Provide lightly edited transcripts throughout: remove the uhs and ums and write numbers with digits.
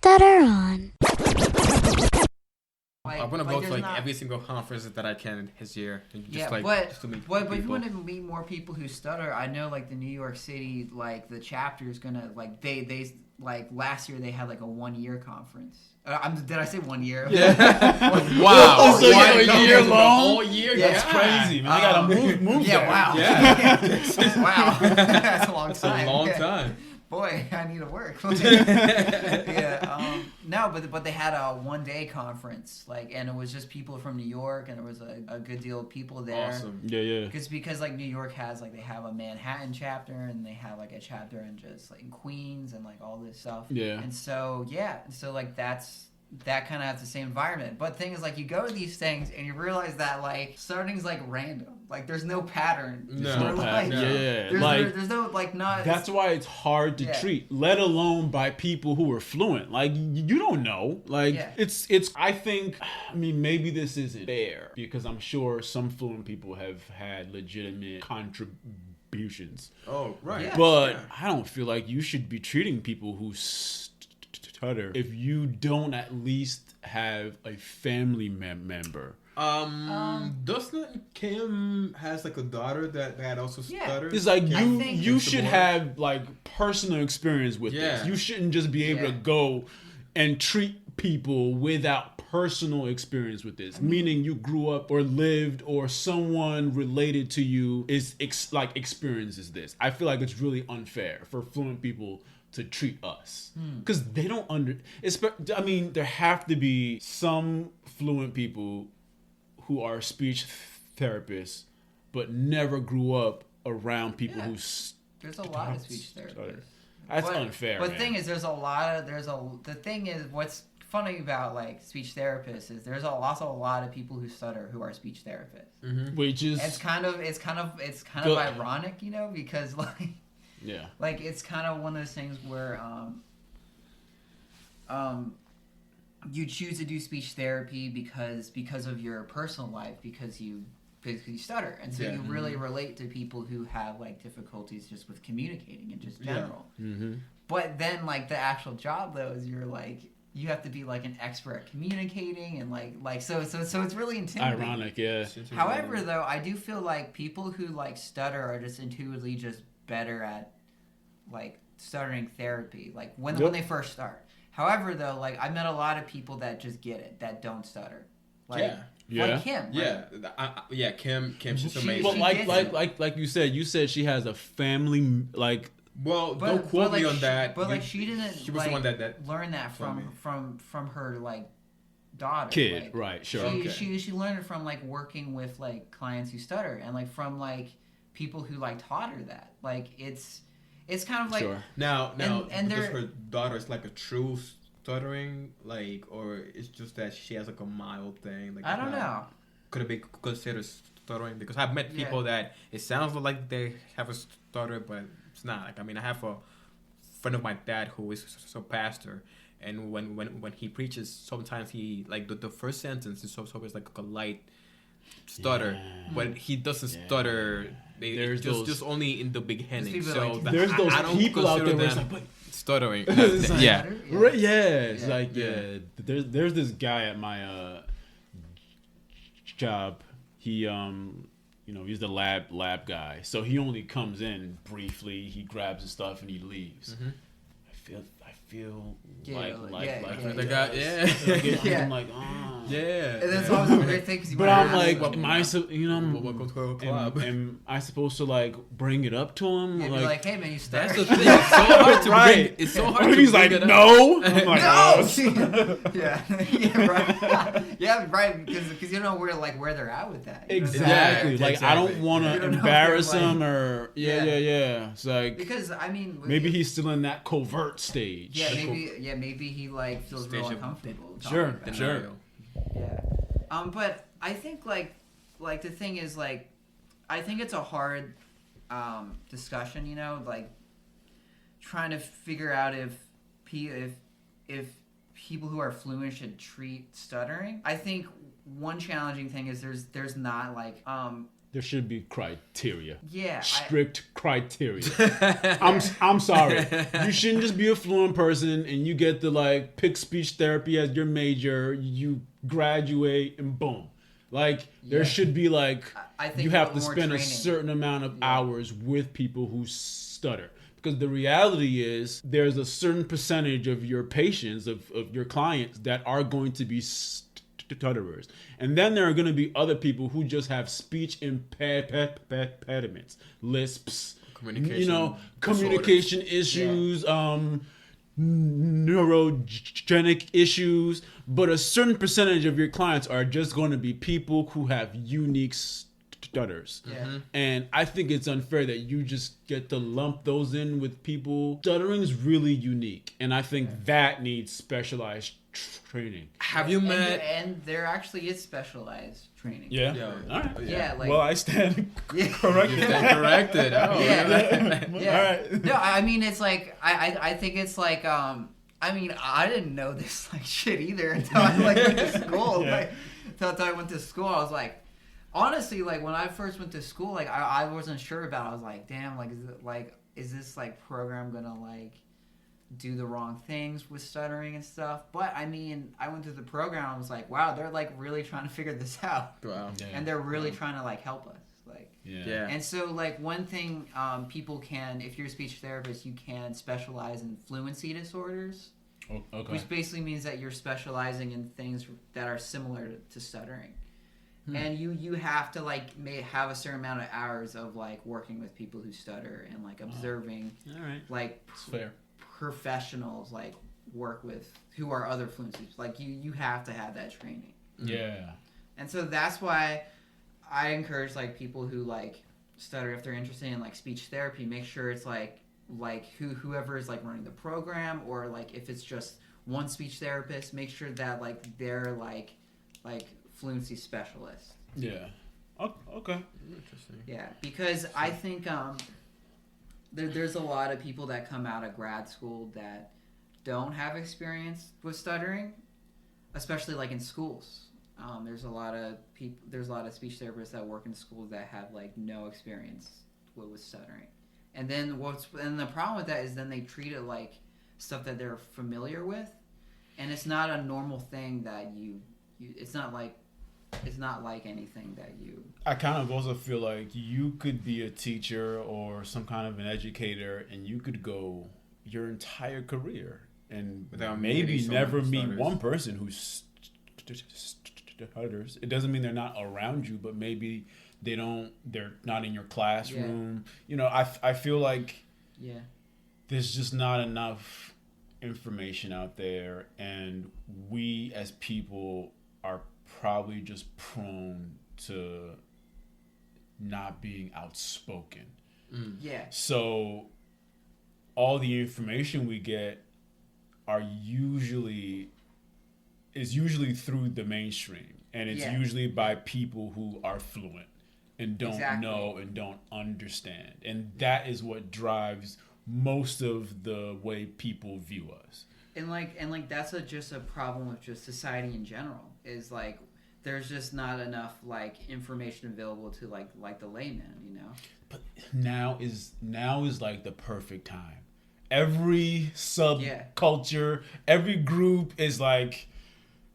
StutterOn. I want to go to every single conference that I can this year. And just, just to meet but if you want to meet more people who stutter, I know the New York City the chapter is gonna they last year they had a 1 year conference. Did I say 1 year? Yeah. Wow. So a year long? A whole year? Yeah. That's crazy, man. They gotta move yeah, there. Wow. Yeah. Wow. That's a long time. That's a long time. Boy, I need to work. No, but they had a 1 day conference, and it was just people from New York, and there was a good deal of people there. Awesome. Yeah. Because New York has they have a Manhattan chapter, and they have a chapter in just in Queens and all this stuff. Yeah. And so that kind of has the same environment. But the thing is, you go to these things and you realize that starting's random. There's no pattern. There's no pattern. Yeah. There's no not. That's why it's hard to treat, let alone by people who are fluent. You don't know. It's. I think. I mean, maybe this isn't fair because I'm sure some fluent people have had legitimate contributions. Oh, right. Yeah. But I don't feel like you should be treating people who stutter if you don't at least have a family member. Doesn't Kim has a daughter that also stutters? It's you should have personal experience with this. You shouldn't just be able to go and treat people without personal experience with this. Meaning you grew up or lived or someone related to you is experiences this. I feel like it's really unfair for fluent people to treat us because they don't there have to be some fluent people who are speech therapists but never grew up around people who there's a lot of speech therapists. That's unfair. But the thing is, the thing is, what's funny about speech therapists is there's also a lot of people who stutter who are speech therapists. Mm-hmm. Which is it's kind of ironic, because yeah. It's kind of one of those things where you choose to do speech therapy because of your personal life, because you stutter, and so you really relate to people who have difficulties just with communicating and just general. Yeah. Mm-hmm. But then the actual job though is you have to be an expert at communicating and so it's really intimidating. Ironic, yeah. However, though, I do feel people who stutter are just intuitively just better at stuttering therapy when they first start. However, though, I met a lot of people that just get it, that don't stutter. Yeah. Like Kim. Right? Kim. She's amazing. Well, like you said she has a family Well, don't quote me on that. But she didn't. She was the one that learn that from her daughter. Kid, right? Sure. She learned it from working with clients who stutter and from people who taught her that. It's kind of sure. Now, does her daughter is a true stuttering, or it's just that she has a mild thing? I don't know. Could it be considered stuttering? Because I've met people that it sounds like they have a stutter, but it's not. I have a friend of my dad who is a pastor, and when he preaches, sometimes he the first sentence is always a light stutter, but he doesn't stutter. There's just only in the beginning. So there's those people out there where it's stuttering. Yeah. Right, It's There's this guy at my job. He he's the lab guy. So he only comes in briefly. He grabs his stuff and he leaves. Mm-hmm. I feel the guy. I'm like, oh. Yeah. And that's always a great thing. But I'm like, am I welcome to a club. Am I supposed to bring it up to him? Yeah, be hey man, you stutter. That's the thing. It's so hard to bring. It's so hard to bring. He's like, no. I'm like, no. Yeah, right. Yeah, right. Because you don't know where they're at with that. Exactly. Exactly. I don't want to embarrass him or yeah. It's because maybe he's still in that covert stage. Yeah, maybe he feels real uncomfortable. Sure. Yeah. But I think the thing is I think it's a hard discussion, trying to figure out if people who are fluent should treat stuttering. I think one challenging thing is there's not there should be criteria. Yeah. Strict criteria. I'm sorry. You shouldn't just be a fluent person and you get to like pick speech therapy as your major, you graduate and boom. Like there should be like I think you have to more spend training. a certain amount of hours with people who stutter. Because the reality is there's a certain percentage of your patients, of your clients that are going to be stutterers. And then there are going to be other people who just have speech impediments, lisps, communication issues, neurogenic issues. But a certain percentage of your clients are just going to be people who have unique stutters. Yeah. And I think it's unfair that you just get to lump those in with people. Stuttering is really unique, and I think that needs specialized training. Have you met? And there actually is specialized training. Yeah. All right. Yeah. Like, Well, I stand Corrected. You stand corrected. Oh, Yeah. All right. No, I mean it's like I think it's like I mean I didn't know this like shit either until I like went to school. Yeah. Like until I went to school, I was like. Honestly, like when I first went to school, like I wasn't sure about it. I was like, damn, is this like program gonna like do the wrong things with stuttering and stuff? But I mean, I went through the program. I was like, wow, they're like really trying to figure this out. Wow. Yeah. And they're really trying to like help us. Like Yeah. And so like one thing people can, if you're a speech therapist, you can specialize in fluency disorders. Okay. Which basically means that you're specializing in things that are similar to stuttering. And you have to like have a certain amount of hours of like working with people who stutter and like observing like fair. professionals like work with who are other fluencies. Like you have to have that training. Yeah. And so that's why I encourage like people who like stutter, if they're interested in like speech therapy, make sure it's like whoever is like running the program, or like if it's just one speech therapist, make sure that like they're like fluency specialist. Yeah. Okay. Interesting. Yeah, because I think there's a lot of people that come out of grad school that don't have experience with stuttering, especially like in schools. There's a lot of speech therapists that work in schools that have like no experience with stuttering, and then the problem with that is then they treat it like stuff that they're familiar with, and it's not a normal thing that it's not like anything that you... I kind of also feel like you could be a teacher or some kind of an educator, and you could go your entire career and without maybe never meet stutters. one person who stutters. It doesn't mean they're not around you, but maybe they're not in your classroom. Yeah. I feel like Yeah. there's just not enough information out there, and we as people are probably just prone to not being outspoken. Yeah. So all the information we get is usually through the mainstream, and it's usually by people who are fluent and don't know and don't understand, and that is what drives most of the way people view us. And that's just a problem with just society in general. Is like there's just not enough like information available to like the layman, But now is like the perfect time. Every subculture, every group is like,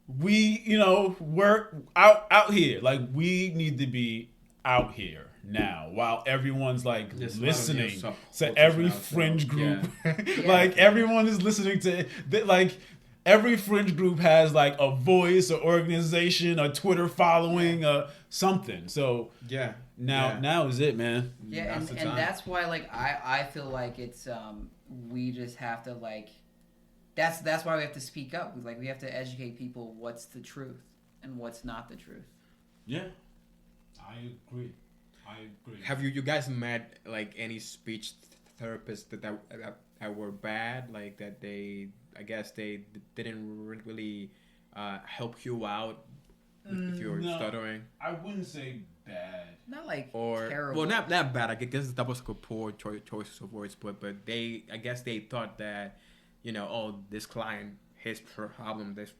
we're out here. Like we need to be out here now while everyone's like listening to every fringe group. Like everyone is listening to like every fringe group has like a voice, an organization, a Twitter following, something. So now is it, man. Yeah, and that's why like I feel like it's we just have to like that's why we have to speak up. Like we have to educate people what's the truth and what's not the truth. Yeah, I agree. Have you guys met like any speech therapists that were bad, like that they didn't really help you out with your stuttering? I wouldn't say bad. Not like or terrible. Well, not bad. I guess that was a poor choice of words, but they thought that this client his problem, this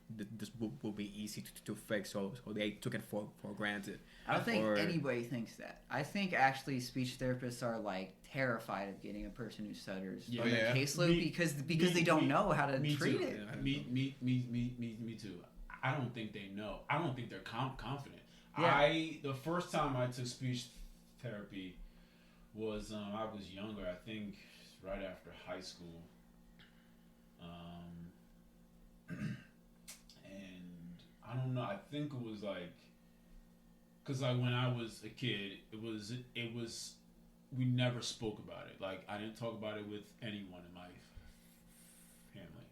will be easy to fix. So they took it for granted. I don't think anybody thinks that. I think actually speech therapists are like terrified of getting a person who stutters on their caseload because they don't know how to treat it. Yeah. Me too. I don't think they know. I don't think they're confident. Yeah. The first time I took speech therapy was I was younger. I think right after high school. And I don't know. I think it was like, cause like when I was a kid, it was we never spoke about it. Like I didn't talk about it with anyone in my family.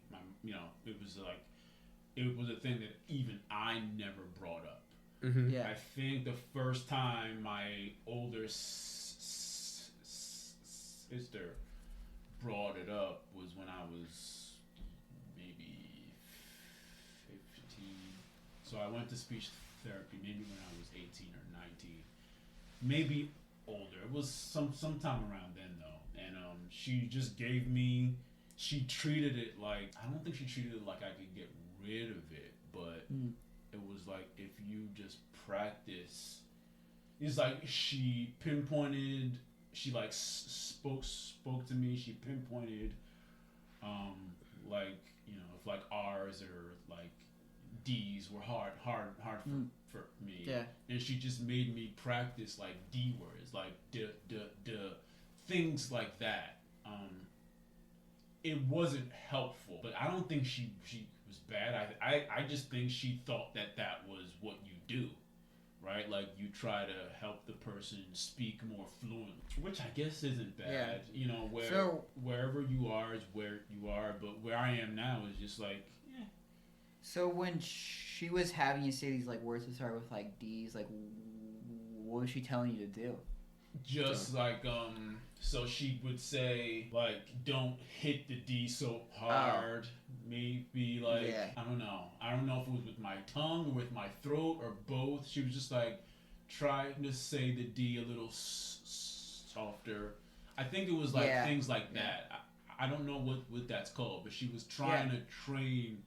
It was like it was a thing that even I never brought up. Mm-hmm. Yeah. I think the first time my older sister brought it up was when I was maybe 15. So I went to speech therapy maybe when I was 18 or 19, maybe older. It was sometime around then though, and she just gave me. She treated it like, I don't think she treated it like I could get rid of it, but it was like if you just practice. It's like she pinpointed. She like spoke to me. She pinpointed, like if like R's or like D's were hard for me. Yeah. And she just made me practice like D words, like d things like that. It wasn't helpful, but I don't think she was bad. I just think she thought that was what you do. Right, like you try to help the person speak more fluent, which I guess isn't bad. Yeah. Wherever you are is where you are, but where I am now is just like, yeah. So when she was having you say these like words that start with like D's, like what was she telling you to do? Just like so she would say like, don't hit the D so hard. Maybe like, I don't know if it was with my tongue or with my throat or both. She was just like trying to say the D a little softer. I think it was like things like that. I don't know what that's called, but she was trying to train,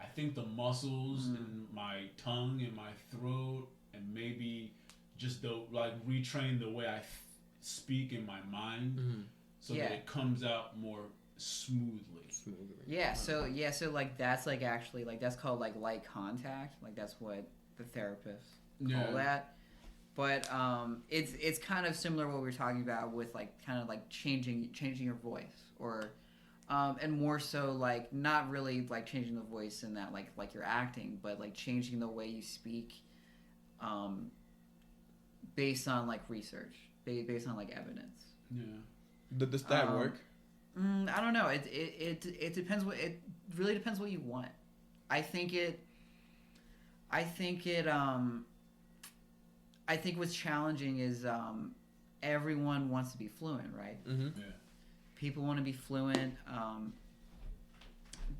I think, the muscles in my tongue and my throat, and maybe just retrain the way I speak in my mind, so that it comes out more smoothly. So like that's like actually like that's called like light contact. Like that's what the therapists call that. But it's kind of similar to what we were talking about with like kind of like changing your voice, or and more so like not really like changing the voice in that like you're acting, but like changing the way you speak, based on like research, based on like evidence. Yeah. Does that work? I don't know. It depends. It really depends what you want. I think what's challenging is everyone wants to be fluent, right? Mm-hmm. Yeah. People want to be fluent,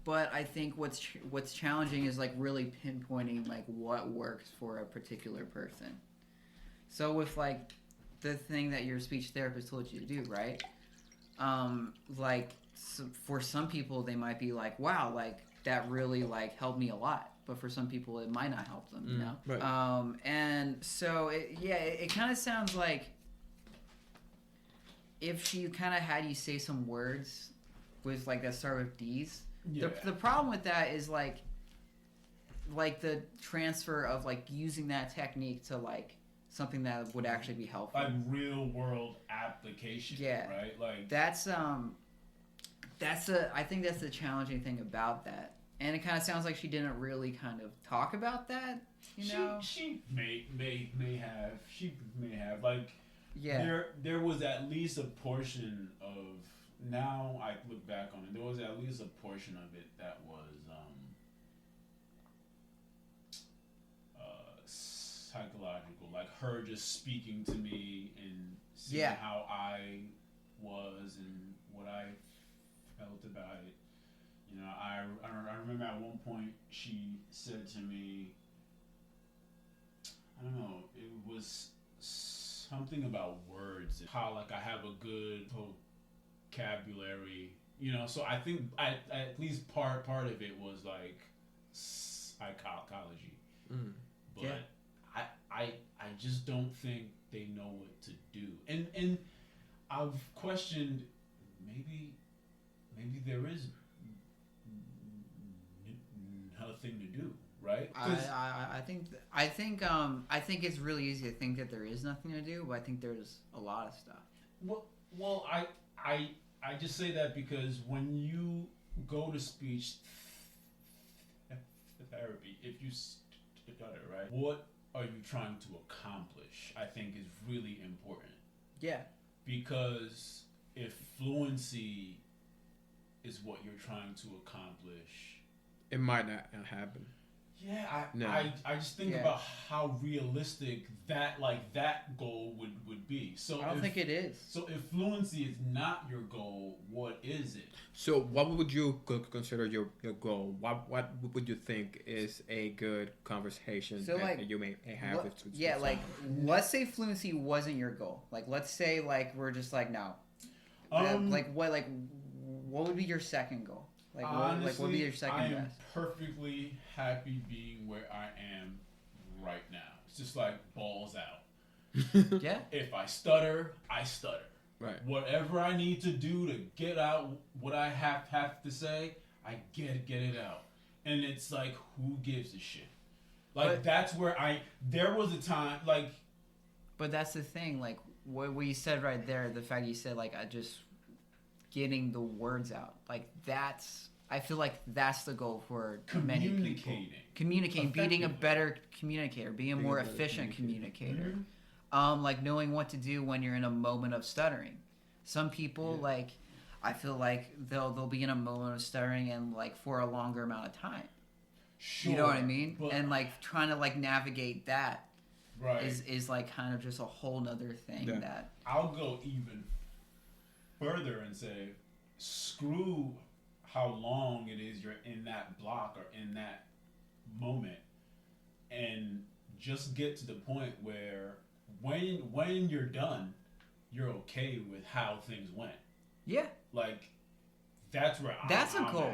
but I think what's challenging is like really pinpointing like what works for a particular person. So with like the thing that your speech therapist told you to do, right? For some people they might be like, wow, like that really like helped me a lot, but for some people it might not help them, you know? Right. And so it kind of sounds like if she kind of had you say some words with like that start with D's. The problem with that is like the transfer of like using that technique to like something that would actually be helpful, like real world application. Right, like I think that's the challenging thing about that. And it kind of sounds like she didn't really kind of talk about that, you know. She may have like there was at least a portion of, now I look back on it, there was at least a portion of it that was psychological, like her just speaking to me and seeing how I was and what I felt about it. I remember at one point she said to me, I don't know, it was something about words, how like I have a good vocabulary You know, so I think at least part of it was like psychology, but I just don't think they know what to do, and I've questioned maybe there is another thing to do, right? I think it's really easy to think that there is nothing to do, but I think there's a lot of stuff. Well, I just say that because when you go to speech therapy, if you stutter, right, what are you trying to accomplish? I think is really important. Yeah. Because if fluency is what you're trying to accomplish, it might not happen. Yeah, I just think about how realistic that goal would be. So I don't think it is. So if fluency is not your goal, what is it? So what would you consider your goal? What would you think is a good conversation that you may have with like let's say fluency wasn't your goal. Like let's say we're just no. What would be your second goal? Honestly, what would be your second I am best? perfectly happy being where I am right now. It's just balls out. Yeah. If I stutter, I stutter. Right. Whatever I need to do to get out what I have to say, I get it out. And it's who gives a shit? That's where there was a time But that's the thing, what you said right there, the fact you said I just getting the words out. I feel like that's the goal for many people. Communicating, being a better communicator, being a more efficient communicator. Mm-hmm. Knowing what to do when you're in a moment of stuttering. Some people I feel like they'll be in a moment of stuttering and for a longer amount of time. Sure. You know what I mean? And trying to navigate that is kind of just a whole nother thing that I'll go even further and say, screw how long it is you're in that block or in that moment, and just get to the point where when you're done, you're okay with how things went. Yeah. That's where that's a goal.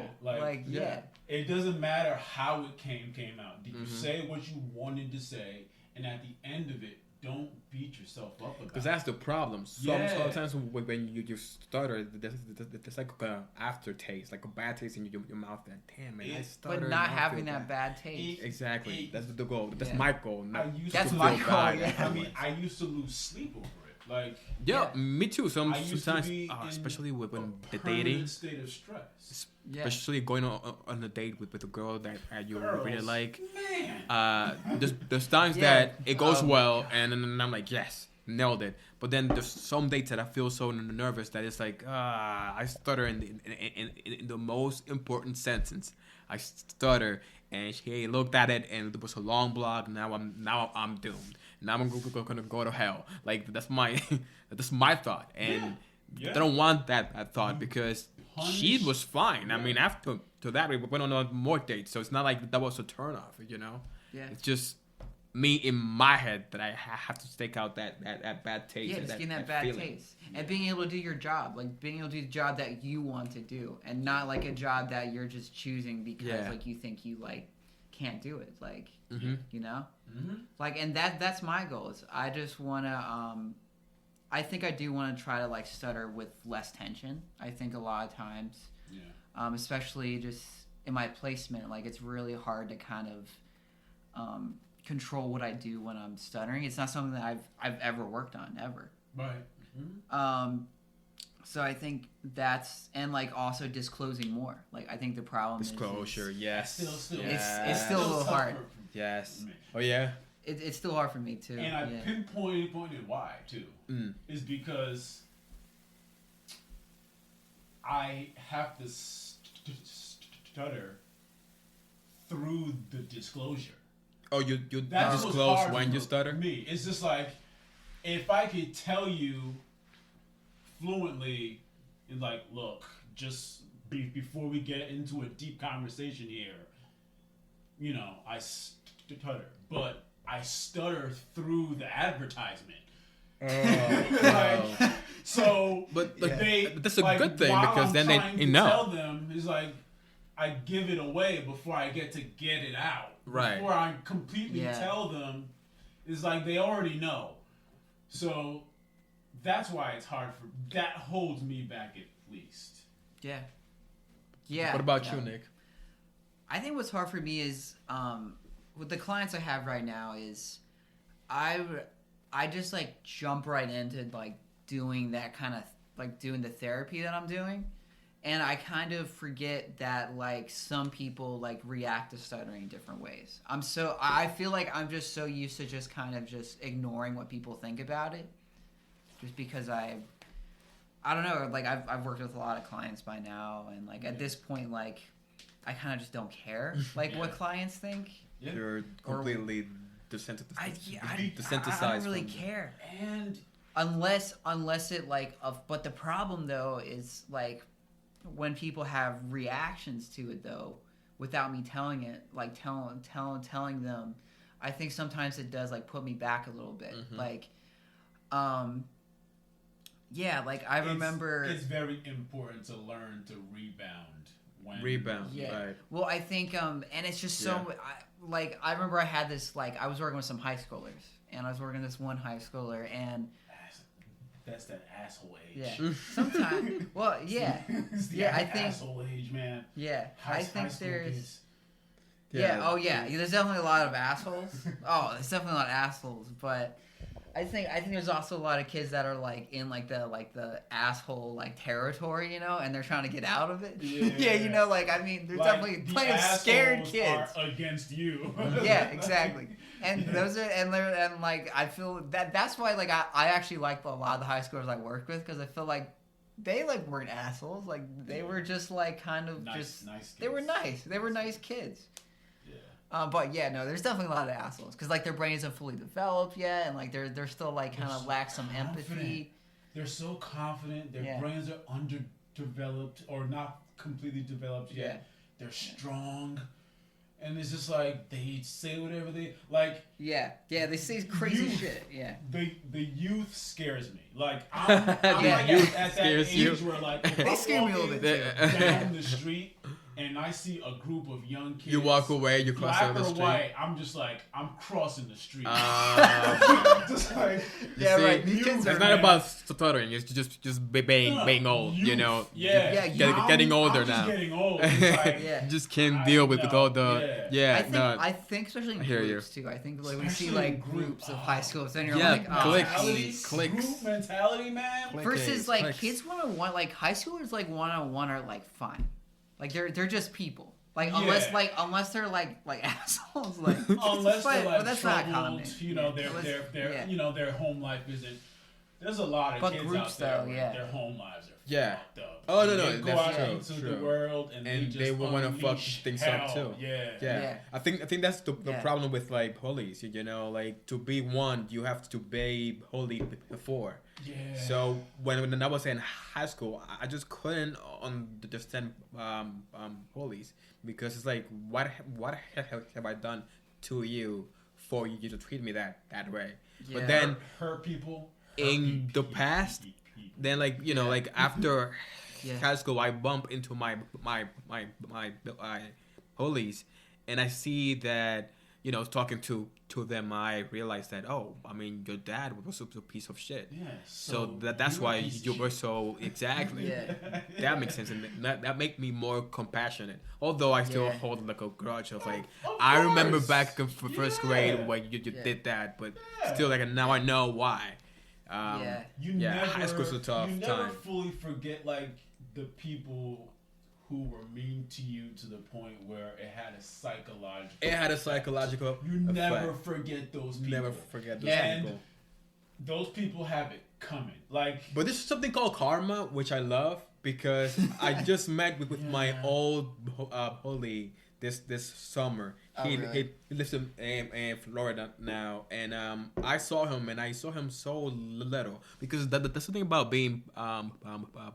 It doesn't matter how it came out. Did you say what you wanted to say? And at the end of it, don't beat yourself up about it. Because that's the problem. Sometimes when you stutter, there's an aftertaste, a bad taste in your mouth. That damn man, I stuttered. But not having that bad taste. Exactly. That's the goal. That's my goal. That's my goal. I mean, I used to lose sleep over it. Me too. Sometimes, especially when the dating, state of stress. Especially going on a date with a girl that you really like. There's times that it goes well, and then I'm yes, nailed it. But then there's some dates that I feel so nervous that it's I stutter in the most important sentence. I stutter, and she looked at it, and it was a long block. Now I'm doomed. Now I'm gonna go to hell. That's my thought, and I don't want that thought because she was fine. I mean, after that we went on more dates, so it's not that was a turn off. Yeah. It's just me in my head that I have to stake out that bad taste. Yeah, just getting that bad taste. And being able to do your job. Being able to do the job that you want to do. And not a job that you're just choosing because you think you can't do it. You know? Mm-hmm. And that's my goal. Is I just wanna I think I do want to try to stutter with less tension. I think a lot of times especially just in my placement, it's really hard to kind of control what I do when I'm stuttering. It's not something that I've ever worked on, ever. Right. Mm-hmm. So I think that's, and also disclosing more. I think the problem disclosure, yes. Still, it's still a little hard. Yes. Oh yeah. It's still hard for me too. And I pinpointed why too. Is because I have to stutter through the disclosure. Oh, you disclose when you stutter? Me, it's just if I could tell you fluently, look, just before we get into a deep conversation here, I stutter, but I stutter through the advertisement. Like, so, but that's a like, good thing because then they know. Tell them is like, I give it away before I get to get it out. Right. Before I completely tell them, is like they already know. So that's why it's hard for that holds me back at least. Yeah. Yeah. What about you, Nick? I think what's hard for me is with the clients I have right now is I just like jump right into like doing that kind of like doing the therapy that I'm doing, and I kind of forget that like some people like react to stuttering different ways. I feel like I'm just so used to just kind of just ignoring what people think about it, just because I don't know, like I've worked with a lot of clients by now, and like at this point like I kind of just don't care like what clients think. Yeah. You're completely desensitized. I don't really care, and unless it like but the problem though is like when people have reactions to it though without me telling it, like telling them, I think sometimes it does like put me back a little bit. Like yeah, like I remember it's very important to learn to rebound. Right. Well, I think and it's just so I remember I had this like I was working with some high schoolers, and I was working with this one high schooler, and that's that asshole age. Yeah. Sometimes. Well, yeah. I think asshole age, man. Yeah. I think there's kids. Yeah. Oh yeah. There's definitely a lot of assholes. There's definitely a lot of assholes, but I think there's also a lot of kids that are like in like the asshole like territory, and they're trying to get out of it. Yeah, like I mean, there's like, definitely plenty of scared kids are against you. Yeah, exactly. And those are and like I feel that's why like I actually like a lot of the high schoolers I worked with, because I feel like they like weren't assholes. Like they were just like kind of nice kids. They were nice. They were nice kids. But yeah, no, there's definitely a lot of assholes because like their brain isn't fully developed yet, and like they're still like kind of lack some empathy. They're so confident. Their brains are underdeveloped or not completely developed yet. They're strong, and it's just like they say whatever they like. Yeah, they say crazy shit. Yeah. The youth scares me. Like I'm like at that age where like if they scare me a little bit too. Down the street. And I see a group of young kids. You walk away, you cross over the street. Black or white, I'm just like, I'm crossing the street. Just like, right. It's not about stuttering. It's just being old, youth. Yeah. Getting older now. Getting old. Like, just can't deal with all the. I think especially in groups too. I think like we see like groups of high schools, and you're like, clicks. Group mentality, man. Versus like kids one-on-one, like high schoolers like one-on-one are like fine. Like they're just people. Like unless they're like assholes. Like unless they're like that's troubled, not common. Their home life isn't. There's a lot of kids groups, out there where their home lives are fucked up. Oh no, they go out that's into the world and they want to fuck things up too. Yeah. I think that's the problem with like bullies. Like to be one, you have to be bullied before. Yeah. So when I was in high school, I just couldn't understand bullies, because it's like what have I done to you for you to treat me that way? Yeah. But then hurt people in the past, then like like after high school, I bump into my bullies, and I see that talking to them, I realized that your dad was a piece of shit. Yeah, so that's why you were so exactly. That makes sense, and that make me more compassionate. Although I still hold like a grudge of like I remember back in first grade when you did that, but still like now I know why. High school's a tough time. You never fully forget like the people who were mean to you to the point where it had a psychological. You never forget those people. Never forget those people. Those people have it coming. Like, but there's something called karma, which I love, because I just met with my old bully this summer. He lives in Florida now, and I saw him so little, because that's something about being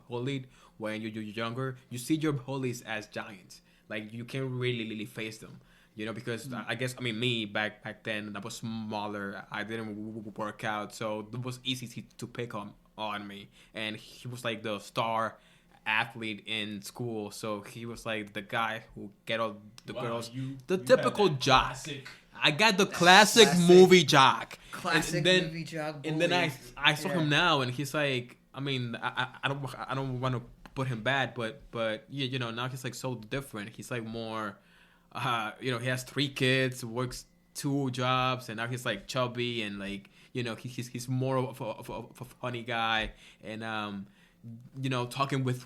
bullied. When you're younger, you see your bullies as giants. Like you can't really face them. You know, because I guess me back then I was smaller. I didn't work out, so it was easy to pick on me. And he was like the star athlete in school, so he was like the guy who get all the girls. The typical jock. I got the classic movie jock. Classic movie jock. And then I saw him now, and he's like, I don't want to put him bad, but you know, now he's like so different. He's like more, you know, he has 3 kids, works 2 jobs, and now he's like chubby and like, you know, he's more of a funny guy. And you know, talking with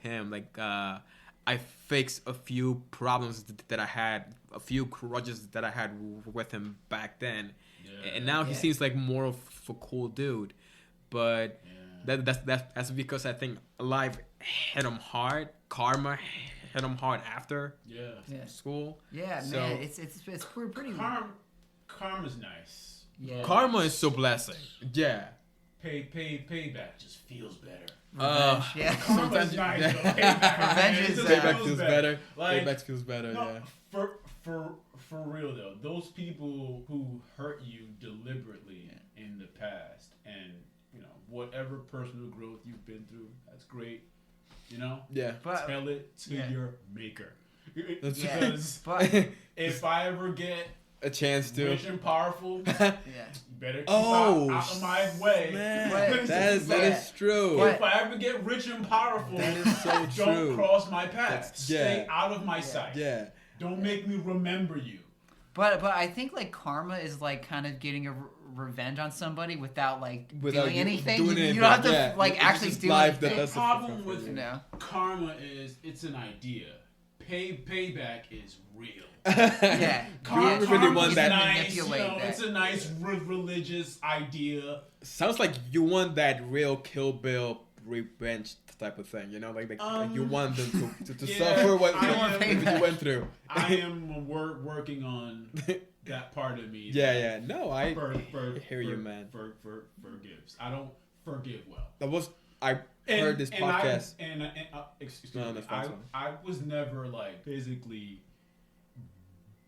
him, like I fixed a few problems that I had, a few grudges that I had with him back then, and now he seems like more of a cool dude. But that's because I think life hit him hard. Karma hit him hard after school. Yeah, so, man, it's pretty. Karma's nice. Yeah, karma is so blessing. Yeah. Payback just feels better. Sometimes nice. Payback feels better. Like, Payback feels better. No, yeah. For real though, those people who hurt you deliberately in the past, and you know whatever personal growth you've been through, that's great. You know, but, tell it to your maker. Because if I ever get a chance to rich and powerful, you better keep out of my way. Man, that is true. If I ever get rich and powerful, that is so true. Don't cross my path. Stay out of my sight. Yeah. Don't make me remember you. But I think like karma is like kind of getting a revenge on somebody without doing anything. You don't have to actually do anything. The problem with karma is it's an idea. Payback is real. Karma really that nice. You know, it's a nice religious idea. Sounds like you want that real Kill Bill revenge type of thing. You know, like you want them to suffer what you went through. I am working on that part of me. No, I hear you, man. Forgives. I don't forgive well. I heard this podcast. Excuse me. I was never like physically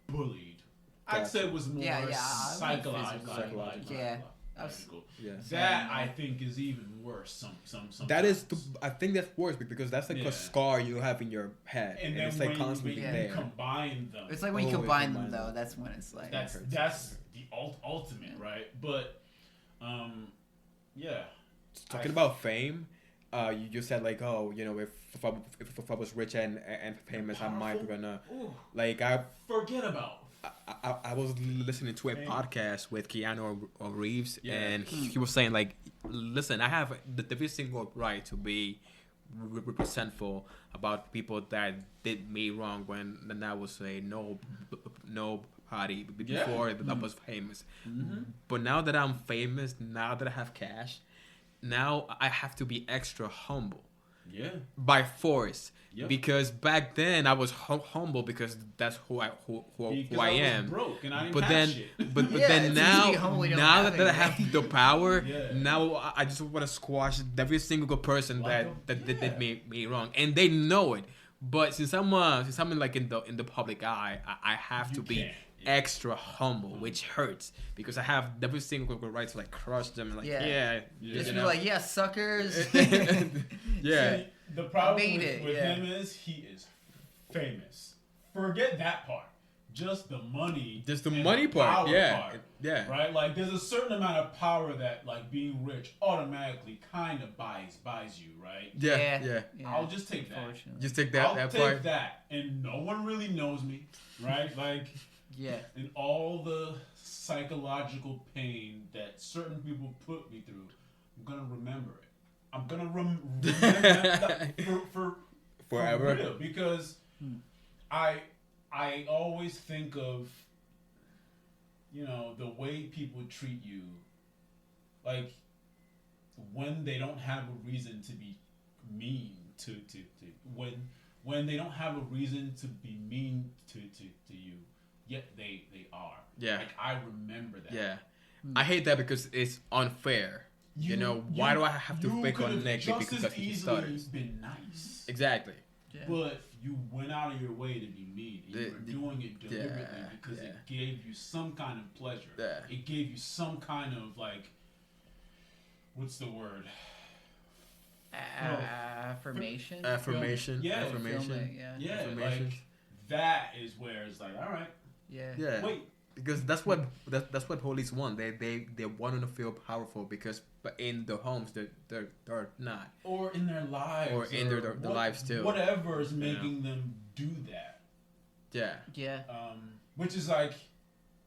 bullied. I'd say it was more psychological. That I think is even worse. I think that's worse because that's like a scar you have in your head, and it's like constantly there. Combine them. It's like when you combine them, though. That's when it's like that's the ultimate, right? But talking about fame, you just said like, oh, you know, if I was rich and famous, I might be gonna forget about. I was listening to a podcast with Keanu Reeves, and he was saying like, listen, I have the single right to be resentful about people that did me wrong when I was a nobody before I was famous. But now that I'm famous, now that I have cash, now I have to be extra humble. By force. Because back then I was humble because that's who I am. Broke and I didn't but have then shit. but then now that I have the power, now I just want to squash every single person that did me wrong, and they know it. But since I'm like in the public eye, I have to be extra humble, which hurts because I have every single right to like crush them and just be like, suckers. See, the problem with him is he is famous. Forget that part. Just the money. Just the money part. Part, right? Like there's a certain amount of power that like being rich automatically kind of buys you, right? Yeah. I'll just take that. Just take that. I'll take that, and no one really knows me, right? Like. And all the psychological pain that certain people put me through, I'm gonna remember it. I'm gonna remember that for forever. For real, because I always think of, you know, the way people treat you, like when they don't have a reason to be mean to when they don't have a reason to be mean to you. Yet they are. Yeah. Like I remember that. Yeah. I hate that because it's unfair. You know, why do I have to pick on Nick because he stutters? Been nice. Exactly. But you went out of your way to be mean. You were doing it deliberately because it gave you some kind of pleasure. Yeah. It gave you some kind of like, what's the word? Affirmation. Affirmation. Yeah. Affirmation. Yeah. Affirmation. Like that is where it's like, all right. Yeah. Wait. Because that's what police want. They want to feel powerful because, but in their homes they're not. Or in their lives. Or in their lives too. Whatever is making them do that. Yeah. Yeah. Which is like,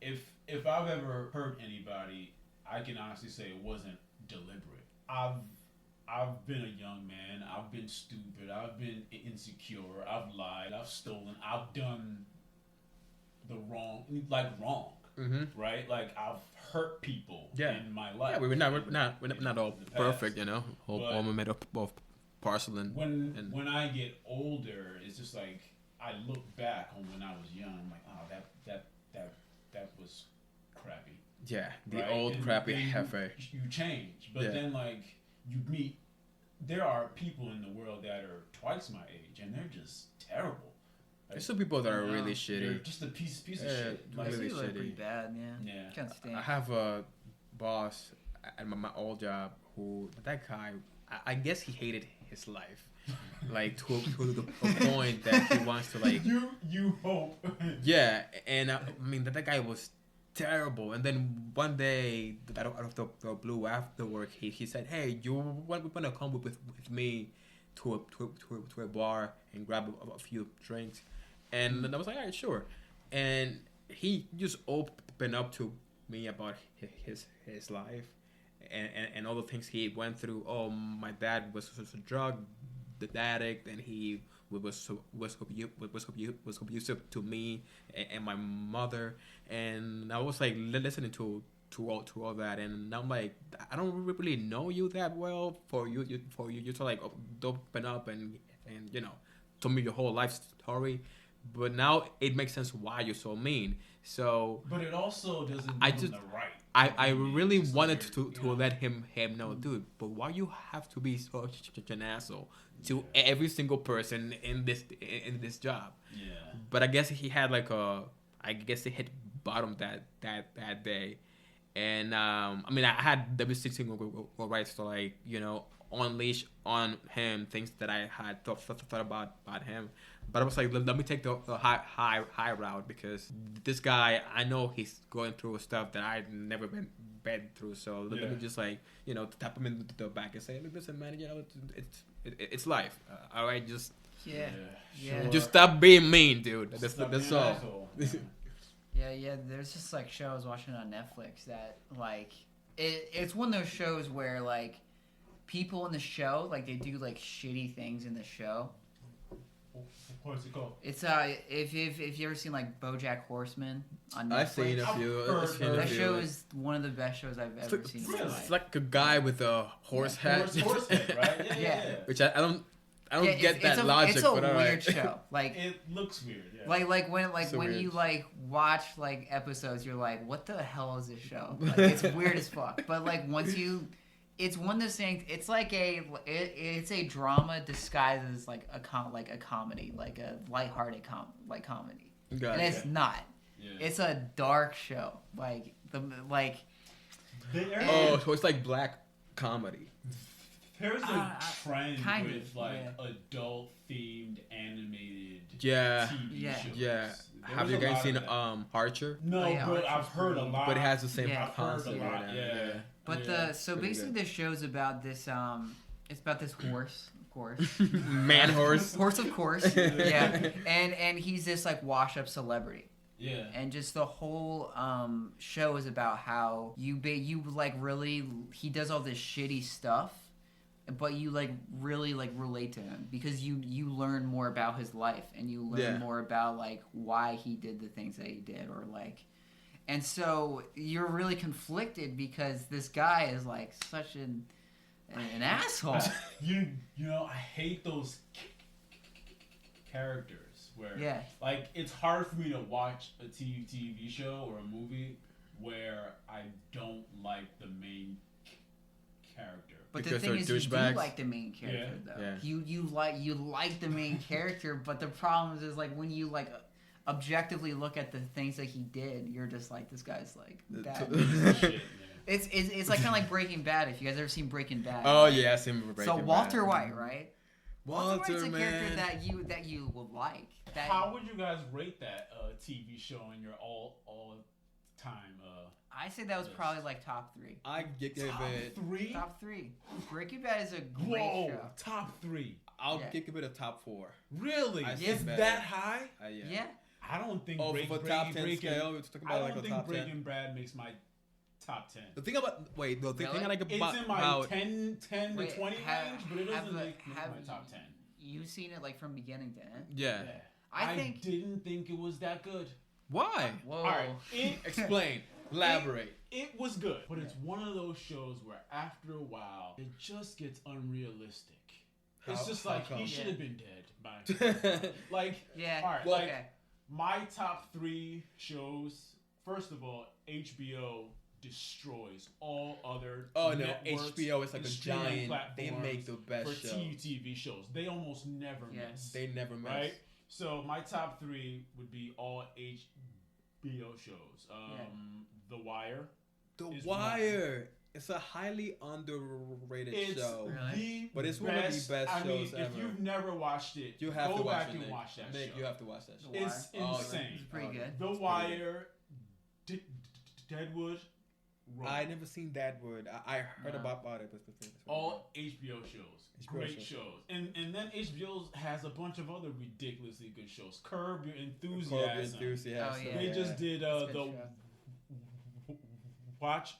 if I've ever hurt anybody, I can honestly say it wasn't deliberate. I've been a young man. I've been stupid. I've been insecure. I've lied. I've stolen. I've done the wrong, right? Like I've hurt people in my life. Yeah, we're not all perfect, you know. All made up of porcelain. When I get older, it's just like I look back on when I was young. I'm like, oh, that was crappy. Yeah, the right? old crappy heifer. You change, but then like you meet. There are people in the world that are twice my age, and they're just terrible. Like, there's some people that are really shitty. They're just a piece of shit. Like, really shitty. Pretty shitty. bad, yeah. Can't stand. I have a boss at my old job who that guy. I guess he hated his life, like to the point that he wants to like. You hope. Yeah, and I mean that guy was terrible. And then one day, out of the blue after work, he said, "Hey, you want to come with me to a bar and grab a few drinks?" And then I was like, "All right, sure." And he just opened up to me about his life and all the things he went through. Oh, my dad was a drug addict, and he was abusive to me and my mother. And I was like listening to all that, and I'm like, I don't really know you that well for you to like open up and you know, tell me your whole life story. But now it makes sense why you're so mean. So, but it also doesn't do the right. I really wanted to let him know, dude. But why you have to be such an asshole to every single person in this job? Yeah. But I guess he had like I guess he hit bottom that day, and I mean I had W16 rights to like, you know, unleash on him things that I had thought about him. But I was like, let me take the high route, because this guy, I know he's going through stuff that I've never been through. So let me just like, you know, tap him in the back and say, look, listen, man, you know, it's life. All right, just just stop being mean, dude. That's all. Yeah. There's just like shows watching on Netflix that like it's one of those shows where like people in the show, like they do like shitty things in the show. What's it called? It's if you ever seen like BoJack Horseman on Netflix. I've seen a few. That show is one of the best shows I've ever seen in my life. It's like a guy with a horse hat. Horse head, right? Yeah. Which I don't get that logic. It's a but weird show. Like it looks weird. Yeah. Like when weird. You like watch like episodes, you're like, what the hell is this show? Like, it's weird as fuck. But like once you. It's one of those things. It's like it's a drama disguised as like a comedy, like a lighthearted comedy. Gotcha. And it's not. Yeah. It's a dark show. So it's like black comedy. There's a trend with adult themed animated TV shows. Yeah. Have you guys seen Archer? No, but I've heard a lot. But it has the same concept. Yeah. But basically the show's about this it's about this horse, of course. Man horse. Horse, of course. Yeah. And he's this like wash up celebrity. Yeah. And just the whole show is about how you like really he does all this shitty stuff, but you like really like relate to him because you learn more about his life and you learn more about like why he did the things that he did, or like. And so you're really conflicted because this guy is like such an asshole. You know, I hate those characters where like it's hard for me to watch a TV show or a movie where I don't like the main character. But because the thing is, you do douchebags. like the main character, though. Yeah. You like the main character, but the problem is like when you like objectively look at the things that he did, you're just like, this guy's like bad. Shit, It's like kind of like Breaking Bad. If you guys ever seen Breaking Bad. Oh right? yeah, I seen Breaking So Bad. Walter White, right? Walter, White's a character man. that you will like. That, How would you guys rate that TV show in your all time? I say that was probably like top 3. I give Top it. 3. Top 3. Breaking Bad is a great show. Top 3. I'll Yeah. give it a top 4. Really? I It's think that high? Yeah. I don't think Oh, for top 10 scale, we're talking about I like don't a think top 10. Breaking Bad makes my top 10. The thing about the thing Really? I like It's about in my how 10 Wait, to 20 range, but it doesn't make my top 10. You've seen it like from beginning to end? yeah. I think. didn't think it was that good. Why? Whoa. All right, Explain. Elaborate. It was good, but it's one of those shows where after a while it just gets unrealistic. It's just how like come? he should have been dead by like Yeah. all right, Well, like okay. my top 3 shows. First of all, HBO destroys all other Oh no, networks HBO is like and a streaming giant. They platforms make the best for shows. TV shows. They almost never miss. They never miss. Right? So my top 3 would be all HBO shows. The Wire. The is Wire. It's a highly underrated It's show. Really? But it's one of the best I mean, shows if ever. you've never watched it, You have go to watch back it, and Nick. watch that Nick, show. you have to watch that show. The Wire? It's Oh, insane. It's pretty good. The Wire, Deadwood, Rome. I never seen Deadwood. I heard No. about it, but All HBO shows. HBO Great shows. shows. And then HBO has a bunch of other ridiculously good shows. Curb Your Enthusiasm. Curb Your Enthusiasm. Oh, yeah. They just did That's a good the show. Watch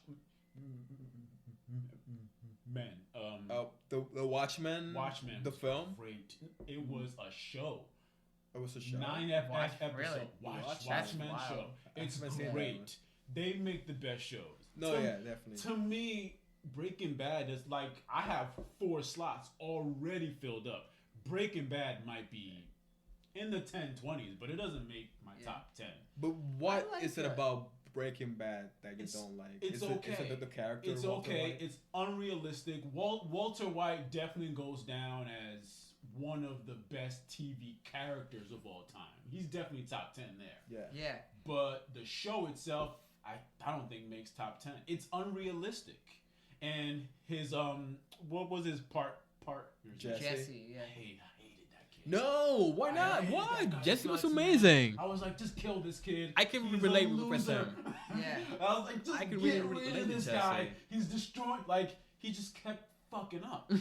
Men. The Watchmen. Watchmen. The film. Great. It was a show. It was a show. 9 Watch- episode. really? Watchmen Wow. show. It's haven't seen that great. one. They make the best shows. No, To- yeah, definitely. To me, Breaking Bad is like I have 4 slots already filled up. Breaking Bad might be in the 10-20s, but it doesn't make my top 10. But what I like is it that. about Breaking Bad that you It's- don't like? It's is okay. Is it the character? It's Walter okay. White? It's unrealistic. Walter White definitely goes down as one of the best TV characters of all time. He's definitely top 10 there. Yeah. Yeah. But the show itself, I don't think makes top 10. It's unrealistic. And his what was his part? Jesse. Yeah. I hated that kid. No, why I not? hated Why? that guy Jesse was guts, man. amazing. I was like, just kill this kid. I can He's relate a with loser. him. Yeah. I was like, just I can get really rid relate of to this Jesse. guy. He's destroyed. Like he just kept fucking up.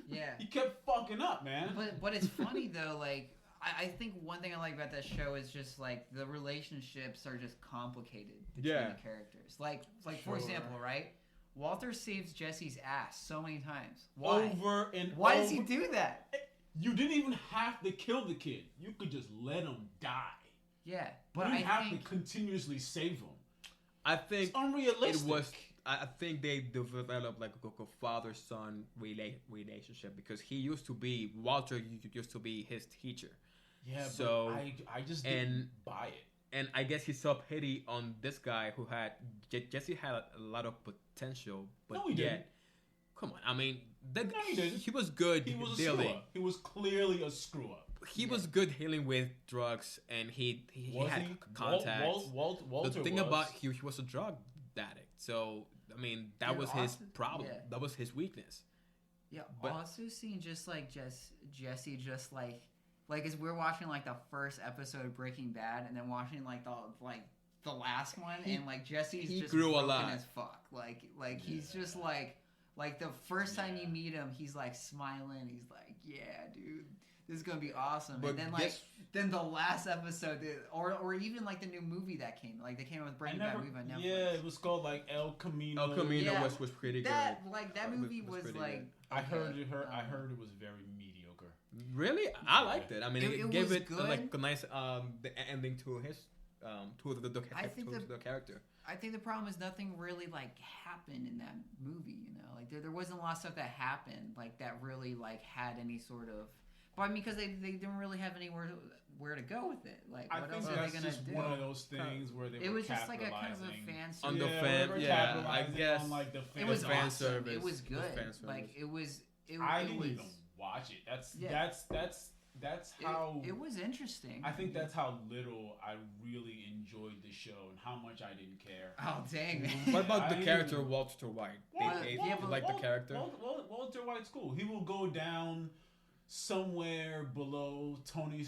Yeah. He kept fucking up, man. But it's funny though, like I think one thing I like about that show is just like the relationships are just complicated between Yeah. the characters. Like for Sure. example, right? Walter saves Jesse's ass so many times. Why? Over and Why over. does he do that? You didn't even have to kill the kid. You could just let him die. Yeah, You but didn't I have think to continuously save him. I think It's unrealistic. it was. I think they developed like a father-son relationship because he used to be Walter used to be his teacher. Yeah, So, but I just didn't buy it. And I guess he saw pity on this guy who had Jesse had a lot of potential, but No, he yet, didn't. come on. I mean, he didn't. he was good He was a dealing. screw up. He was clearly a screw up. He was good healing with drugs, and he Was had he? contacts. Walter the thing was. about he was a drug addict, so I mean that Yeah, was his also- problem. yeah. That was his weakness. yeah. but- Also seeing just like Jesse just like as we're watching like the first episode of Breaking Bad and then watching like the last one and like Jesse's he just grew a broken lot. as fuck. Like he's just like the first time you meet him, he's like smiling. He's like, yeah, dude, this is gonna be awesome. But and then then the last episode, or even like the new movie that came, like they came out with Breaking Bad movie on Netflix. Yeah, it was called like El Camino. El Camino Yeah, was pretty that good. like that movie was pretty like. good. I heard okay, I heard it was very mediocre. Really, I liked it. I mean, it gave was it good. like a nice the ending to his to the character. I think the problem is nothing really like happened in that movie. You know, like there wasn't a lot of stuff that happened like that really like had any sort of. But I mean, because they didn't really have anywhere where to go with it. Like, I what think else are that's they gonna just do? one of those things where they it were was just like a kind of a capitalizing fan service. On the fan, yeah, I guess. on like the fan, It was fan awesome. service. It was good. Fan service. Like it was. I didn't even watch it. That's how it was interesting. I think that's how little I really enjoyed the show and how much I didn't care. Oh dang! What about the character Walter White? Like the character. Walter White's cool. He will go down somewhere below Tony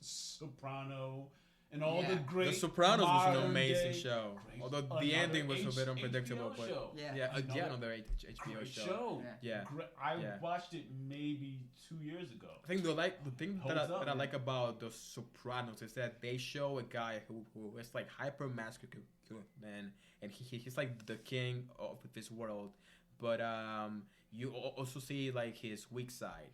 Soprano and all the great. The Sopranos was an amazing day, show, although the ending was a bit unpredictable. But another HBO show. I watched it maybe 2 years ago. I think the thing that I like about the Sopranos is that they show a guy who is like hyper masculine, man, and he's like the king of this world. But you also see like his weak side,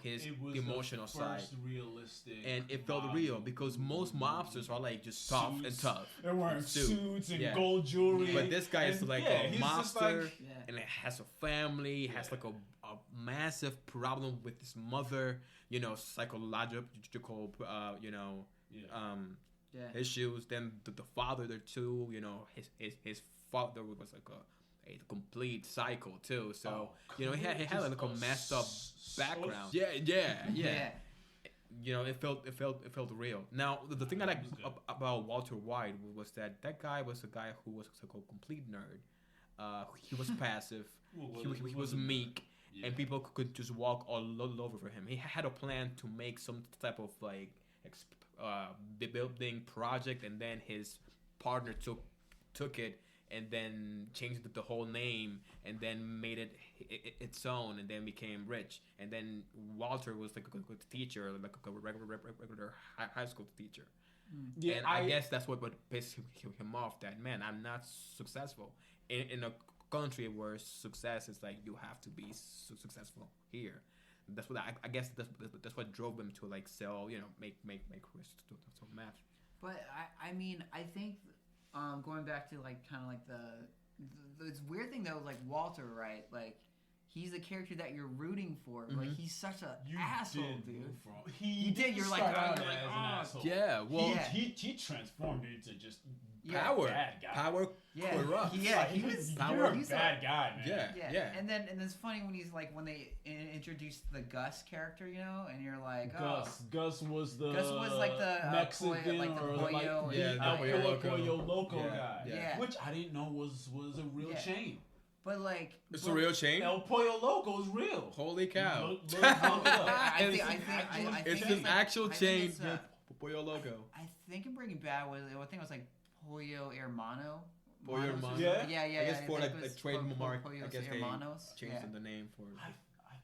his emotional side. Realistic, and it felt real because most mobsters are like just tough and tough. They're wearing suits and gold jewelry. But this guy is like a mobster and has a family, has like a massive problem with his mother, psychological, issues. Then the father there too, his father was like a complete cycle too, so he had like a messed up background. Yeah. It felt real. Now the thing I like about Walter White was that guy was a guy who was like a complete nerd. He was passive. He was meek, and people could just walk all over for him. He had a plan to make some type of like building project, and then his partner took it and then changed the whole name and then made it its own and then became rich. And then Walter was like a good teacher, like a regular high school teacher. Yeah, and I guess that's what pissed him off, that, man, I'm not successful. In a country where success is like, you have to be successful here. That's what I guess that's what drove him to like sell, make so match. But I mean, I think going back to like kind of like the weird thing though, like Walter, right? Like he's a character that you're rooting for. Like he's such an asshole, dude. He did. You're like, as an asshole. Yeah. Well, he transformed into just power. Bad guy. Power. Corrupt. He was power. He's a bad guy, man. Yeah. And then it's funny when he's like, when they introduced the Gus character, and you're like, Gus was like the Mexican Pollo Loco guy. Yeah. Which I didn't know was a real chain. But like, it's a real chain. El Pollo Loco is real. Holy cow! I think it's an actual chain. Pollo Loco. I think in Breaking Bad I think it was like Pollo Hermano. Pollo Hermano. Yeah. I guess for like trademark, I guess they changed the name for it. I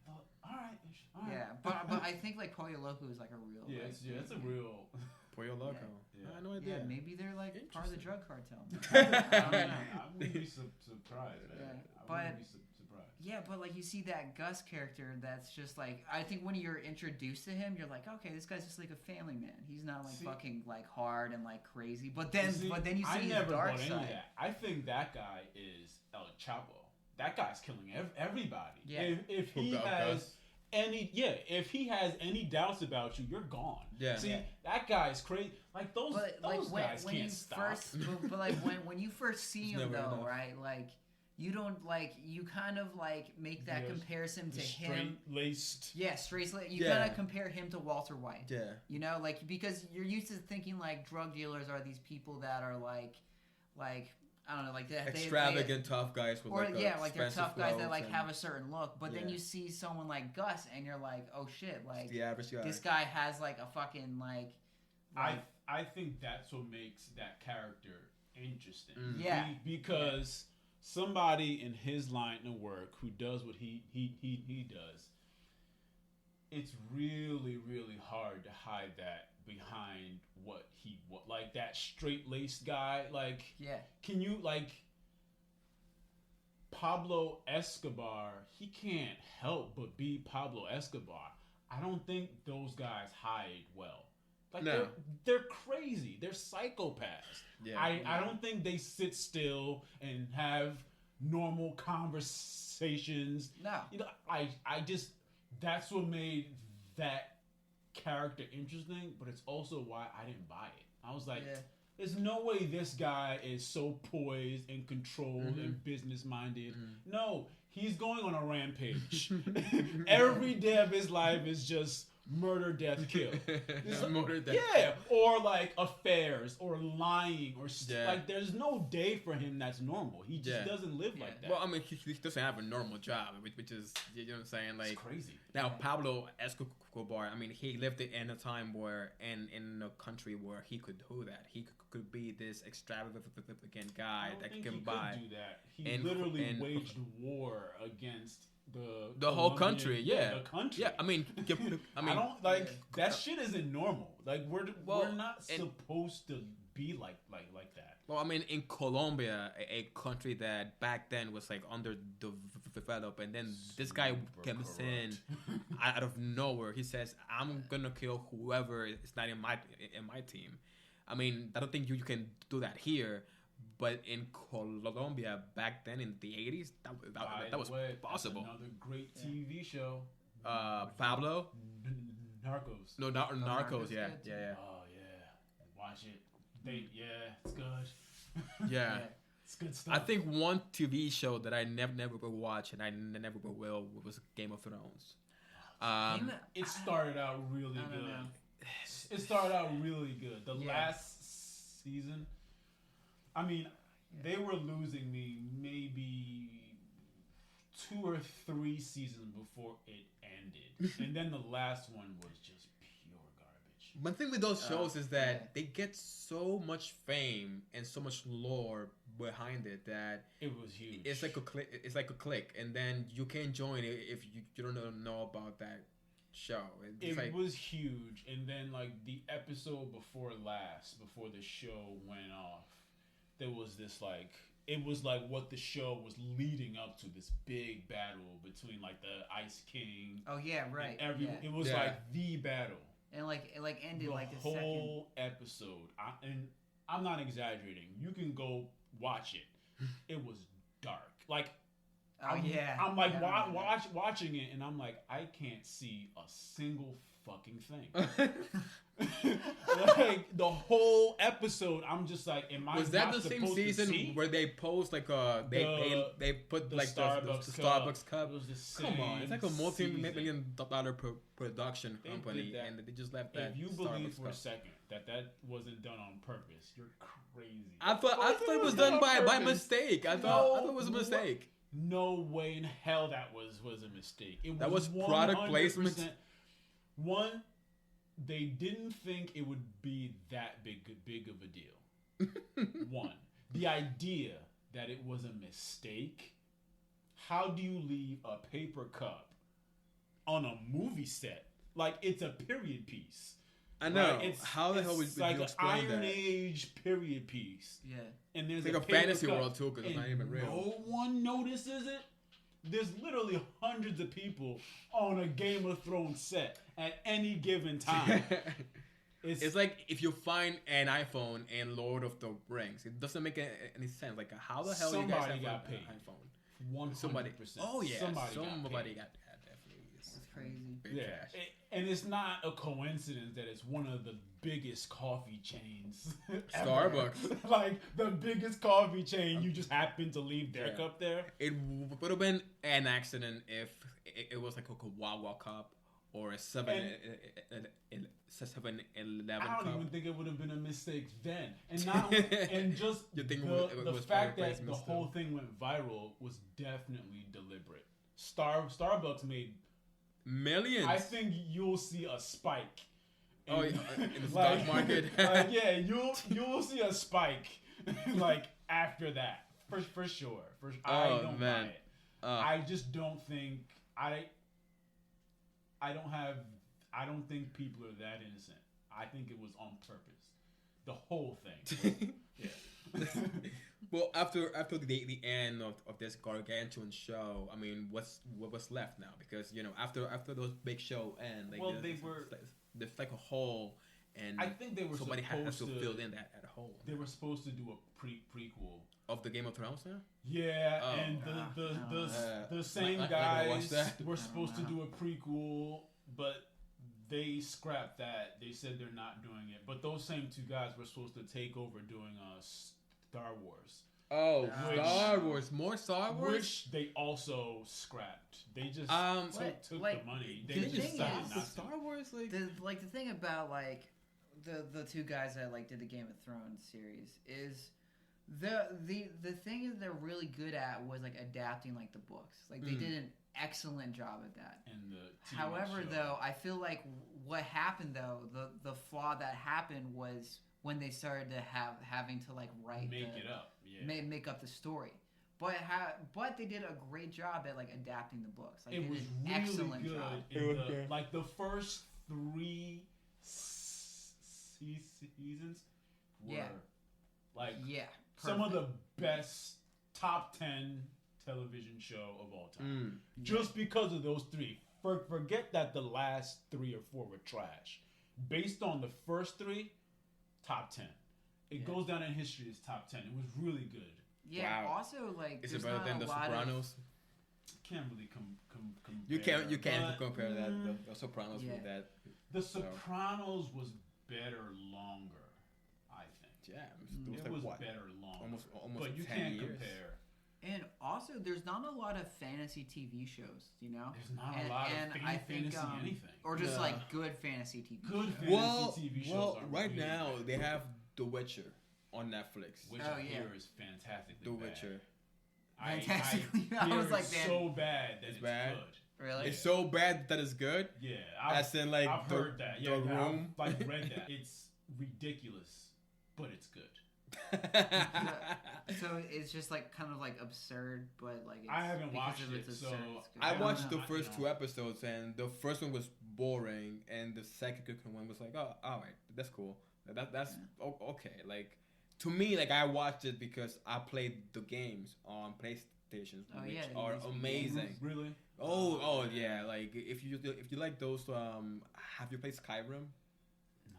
thought, all right. Yeah, but I think like Pollo Loco is like a real. Yeah, it's a real. Pollo Loco. Yeah. I had no idea. Yeah, maybe they're like part of the drug cartel. I wouldn't be surprised. Yeah, but like you see that Gus character that's just like, I think when you're introduced to him, you're like, okay, this guy's just like a family man. He's not like fucking like hard and like crazy. But then you see his dark side. I think that guy is El Chapo. That guy's killing everybody. Yeah. If he has if he has any doubts about you, you're gone. Yeah. See, that guy's crazy. Like those guys can't stop. But like when you first see him though, right? Like you don't like, you kind of like make that comparison to him. Straight-laced. Yeah, straight-laced. You kind of compare him to Walter White. Yeah. Like because you're used to thinking like drug dealers are these people that are like I don't know, like that extravagant tough guys with they're tough guys that like have a certain look. But then you see someone like Gus, and you're like, oh shit, like the average guy. This guy has like a fucking like I think that's what makes that character interesting. Yeah, because somebody in his line of work who does what he does, it's really, really hard to hide that behind what like that straight-laced guy. Like, can you, like, Pablo Escobar, he can't help but be Pablo Escobar. I don't think those guys hide well. Like, they're crazy. They're psychopaths. Yeah. I don't think they sit still and have normal conversations. No. I just, that's what made that character interesting, but it's also why I didn't buy it. I was like, there's no way this guy is so poised and controlled and business minded. No, he's going on a rampage. Every day of his life is just murder, death, kill. Murder, death, yeah, or like affairs, or lying, or like there's no day for him that's normal. He just doesn't live like that. Well, I mean, he doesn't have a normal job, which is, you know what I'm saying? Like, it's crazy. Now, Pablo Escobar, I mean, he lived in a time where, in a country where he could do that. He could be this extravagant guy that can buy. Could do that. He literally waged war against the whole country, the country. Yeah, I mean, I don't like that shit isn't normal. Like we're not supposed to be like that. Well, I mean, in Colombia, a country that back then was like underdeveloped, and then this guy comes in out of nowhere. He says, "I'm gonna kill whoever is not in my team." I mean, I don't think you can do that here. But in Colombia back then in the 80s, that was possible. Another great TV show. Pablo? Narcos. No, Narcos. Yeah. Oh yeah, watch it. It's good. Yeah. It's good stuff. I think one TV show that I never will watch and I never will was Game of Thrones. It started out really good. It started out really good. The last season. I mean, they were losing me maybe 2 or 3 seasons before it ended. And then the last one was just pure garbage. One thing with those shows is that they get so much fame and so much lore behind it that it was huge. It's like a click, and then you can't join it if you don't know about that show. It was huge, and then like the episode before the show went off, there was this like it was like what the show was leading up to, this big battle between like the Ice King. Oh yeah, right. It was like the battle, and it ended the like the whole second episode. And I'm not exaggerating. You can go watch it. It was dark. Like I'm like watching it, and I'm like, I can't see a single fucking thing. Like the whole episode, I'm just like, am I? Was that the same season where they posed like they put the like Starbucks cup? It was the same. Come on, it's like a multi-million-dollar production company, and they just left that. If you Starbucks believe for cup. a second that wasn't done on purpose, you're crazy. I thought it was done by mistake. I thought it was a mistake. No way in hell that was a mistake. That was product placement. One, they didn't think it would be that big of a deal. One, the idea that it was a mistake. How do you leave a paper cup on a movie set? Like it's a period piece. I know. Right? How the hell would like you explain explain Iron that? Age period piece. Yeah. And there's it's like a paper fantasy cup, world too, because it's not even real. No one notices it. There's literally hundreds of people on a Game of Thrones set at any given time. It's like if you find an iPhone in Lord of the Rings, it doesn't make any sense. Like how the hell you guys have got an paid. iPhone? 100%. Oh yeah, somebody got definitely. That's crazy. Yeah, and it's not a coincidence that it's one of the biggest coffee chains. Starbucks, like the biggest coffee chain. You just happen to leave their cup there. It would have been an accident if it was like a Wawa cup or a 7-Eleven I don't even think it would have been a mistake then. And not and just you think the fact that the whole thing went viral was definitely deliberate. Starbucks made millions. I think you'll see a spike. In the stock market. Yeah, you'll see a spike like after that for sure. I don't buy it. I just don't think I don't think people are that innocent. I think it was on purpose. The whole thing. Yeah. Well, after the end of this gargantuan show, I mean, what's left now? Because after those big show end, there's like a hole, and I think they were somebody has to fill in that hole. They were supposed to do a prequel of the Game of Thrones now. Yeah, and the same guys were supposed to do a prequel, but they scrapped that. They said they're not doing it. But those same two guys were supposed to take over doing Star Wars. Oh, Star Wars. More Star Wars? Which they also scrapped. They just took the money. They just decided not to. Star Wars, the thing about, like, the two guys that, like, did the Game of Thrones series is the thing that they're really good at was, like, adapting, like, the books. Like, they did an excellent job at that. And the However, though, I feel like what happened, though, the flaw that happened was when they started to having to, like, make up the story. But they did a great job at, like, adapting the books. Like, it was really excellent good. job. Like the first 3 seasons were some of the best top 10 television show of all time. Just because of those 3. Forget that the last 3 or 4 were trash. Based on the first 3, top 10. It goes down in history as top 10. It was really good. Yeah. Wow. Also, like, is it better than The Sopranos? Can't really compare. You can't compare that. The Sopranos with that. The Sopranos was better longer, I think. Yeah, it was better longer. Almost but you 10 can't years. Compare. And also, there's not a lot of fantasy TV shows, you know? There's not a lot of fantasy anything. Or just, like, good fantasy TV shows. Good fantasy TV shows well, are right really now, good. they have The Witcher on Netflix. Which I hear is fantastically The bad. Witcher. Fantastically bad. I was like, it's so bad that it's bad. good. Really? It's so bad that it's good? Yeah. I've heard that. Yeah, The Room? I've read that. It's ridiculous, but it's good. So it's just like kind of like absurd, but like I haven't watched it, so I watched the first 2 episodes, and the first one was boring, and the second one was like, oh, all right, that's cool. That's okay. Like, to me, like, I watched it because I played the games on PlayStation, which are amazing. Really? Oh yeah. Like, if you like those, have you played Skyrim?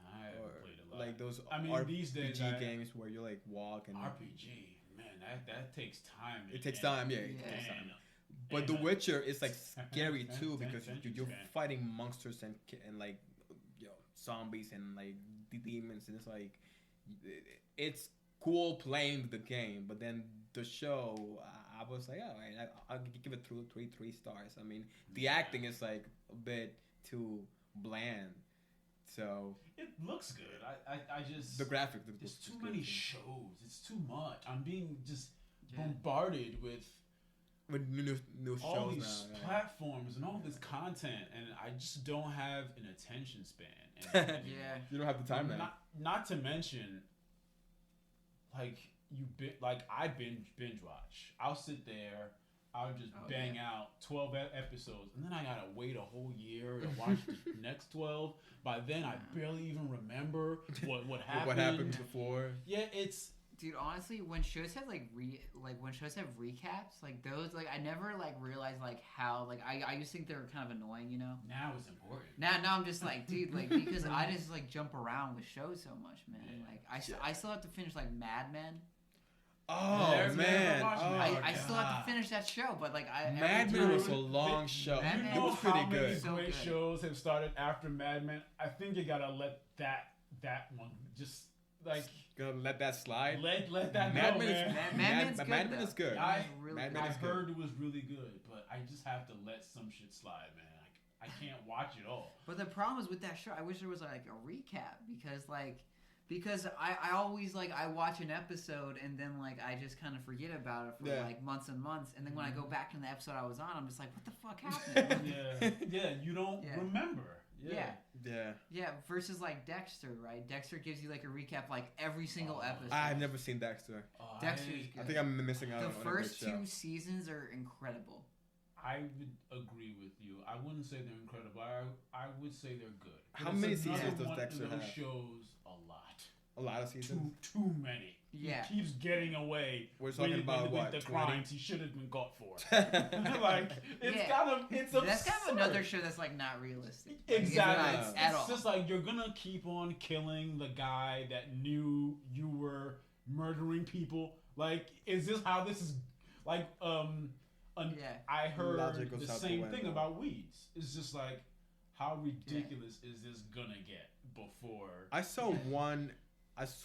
I haven't played a lot. Like those these days games where you like walk and RPG, man, that takes time. It takes time, it takes time. But The Witcher is like scary too because you're fighting monsters and like zombies and like demons, and it's like it's cool playing the game, but then the show, I was like, all right, I'll give it 3 stars. I mean, the acting is like a bit too bland. So it looks good. I just the graphic. There's too many shows. It's too much. I'm being just bombarded with new shows all these now, platforms and all this content, and I just don't have an attention span. And you don't have the time now. Not to mention, like I binge watch. I'll sit there. I'll just bang out 12 episodes, and then I gotta wait a whole year to watch the next 12. By then, I barely even remember what happened. What happened before? Yeah, it's... Dude, honestly, when shows have when shows have recaps, like those, like I never like realized like how like I used to think they were kind of annoying, you know. Now it's important. Now I'm just like, dude, like because I just like jump around with shows so much, man. Like I still have to finish like Mad Men. Oh man! I still have to finish that show, but like Mad Men was a long show. It was pretty good. How many great shows have started after Mad Men? I think you gotta let that one just like gonna let that slide. Let that Mad go, man. Mad Men is good. I heard it was really good, but I just have to let some shit slide, man. I can't watch it all. But the problem is with that show, I wish there was like a recap because I always like I watch an episode and then like I just kind of forget about it for like months and months, and then when I go back to the episode I was on, I'm just like, what the fuck happened? You don't remember. Yeah. Versus like Dexter, right? Dexter gives you like a recap like every single episode. I've never seen Dexter. Dexter's good. I think I'm missing out. The first 2 seasons are incredible. I would agree with you. I wouldn't say they're incredible. I would say they're good. How many seasons does Dexter have? Shows a lot. A lot of seasons? Too many. Yeah. He keeps getting away. We're talking about with what? the 20? crimes he should have been caught for. Like it's absurd. That's kind of another show that's like not realistic. Exactly. At all. It's just like you're gonna keep on killing the guy that knew you were murdering people. Like, is this how this is? Like, I heard the same thing about weeds. It's just like, how ridiculous is this gonna get before? I saw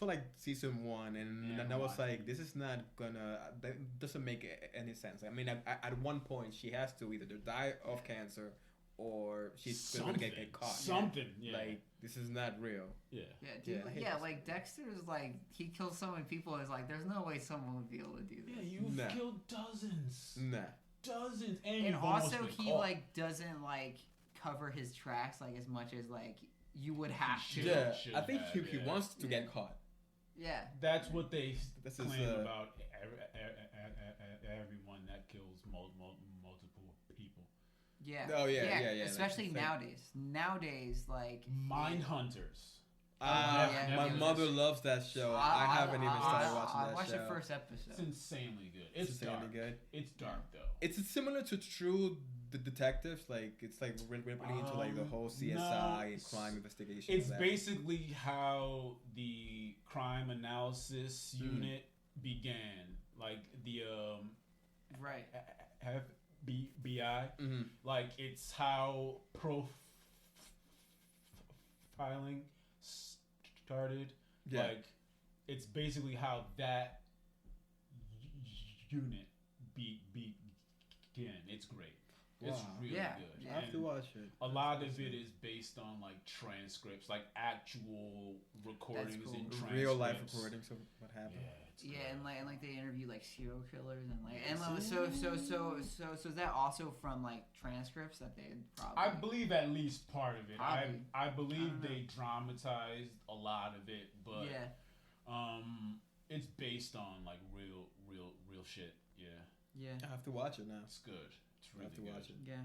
like season 1, and I was like, this is not gonna. That doesn't make any sense. I mean, at one point, she has to either die of cancer or she's gonna get caught. Something, yeah. Like, this is not real. Yeah. Yeah, dude. Yeah, like Dexter's like, he kills so many people. It's like, there's no way someone would be able to do this. Yeah, you've killed dozens. Dozens, and also he like doesn't like cover his tracks like as much as like you would have to. Yeah, I think he wants to get caught. Yeah, that's what they claim about everyone that kills multiple people. Yeah. Oh yeah. Especially nowadays. Nowadays, like mind hunters. My mother loves that show. I haven't even started watching that show. I watched the first episode. It's insanely good. It's dark. Good. It's dark though. It's similar to True Detectives. Like, it's like really into like the whole CSI and crime investigation. It's basically how the crime analysis unit began. Like the right. FBI. Mm-hmm. Like, it's how profiling started. Yeah. Like, it's basically how that unit began. It's great. Wow. It's really good. I have to watch it. A lot of it is based on like transcripts, like actual recordings and transcripts. Real life recordings of what happened. Yeah, and like they interview like serial killers and like so is that also from like transcripts that they probably? I believe at least part of it. I believe they dramatized a lot of it, but it's based on like real shit. Yeah. I have to watch it now. It's good. It's really good. Watch it. Yeah.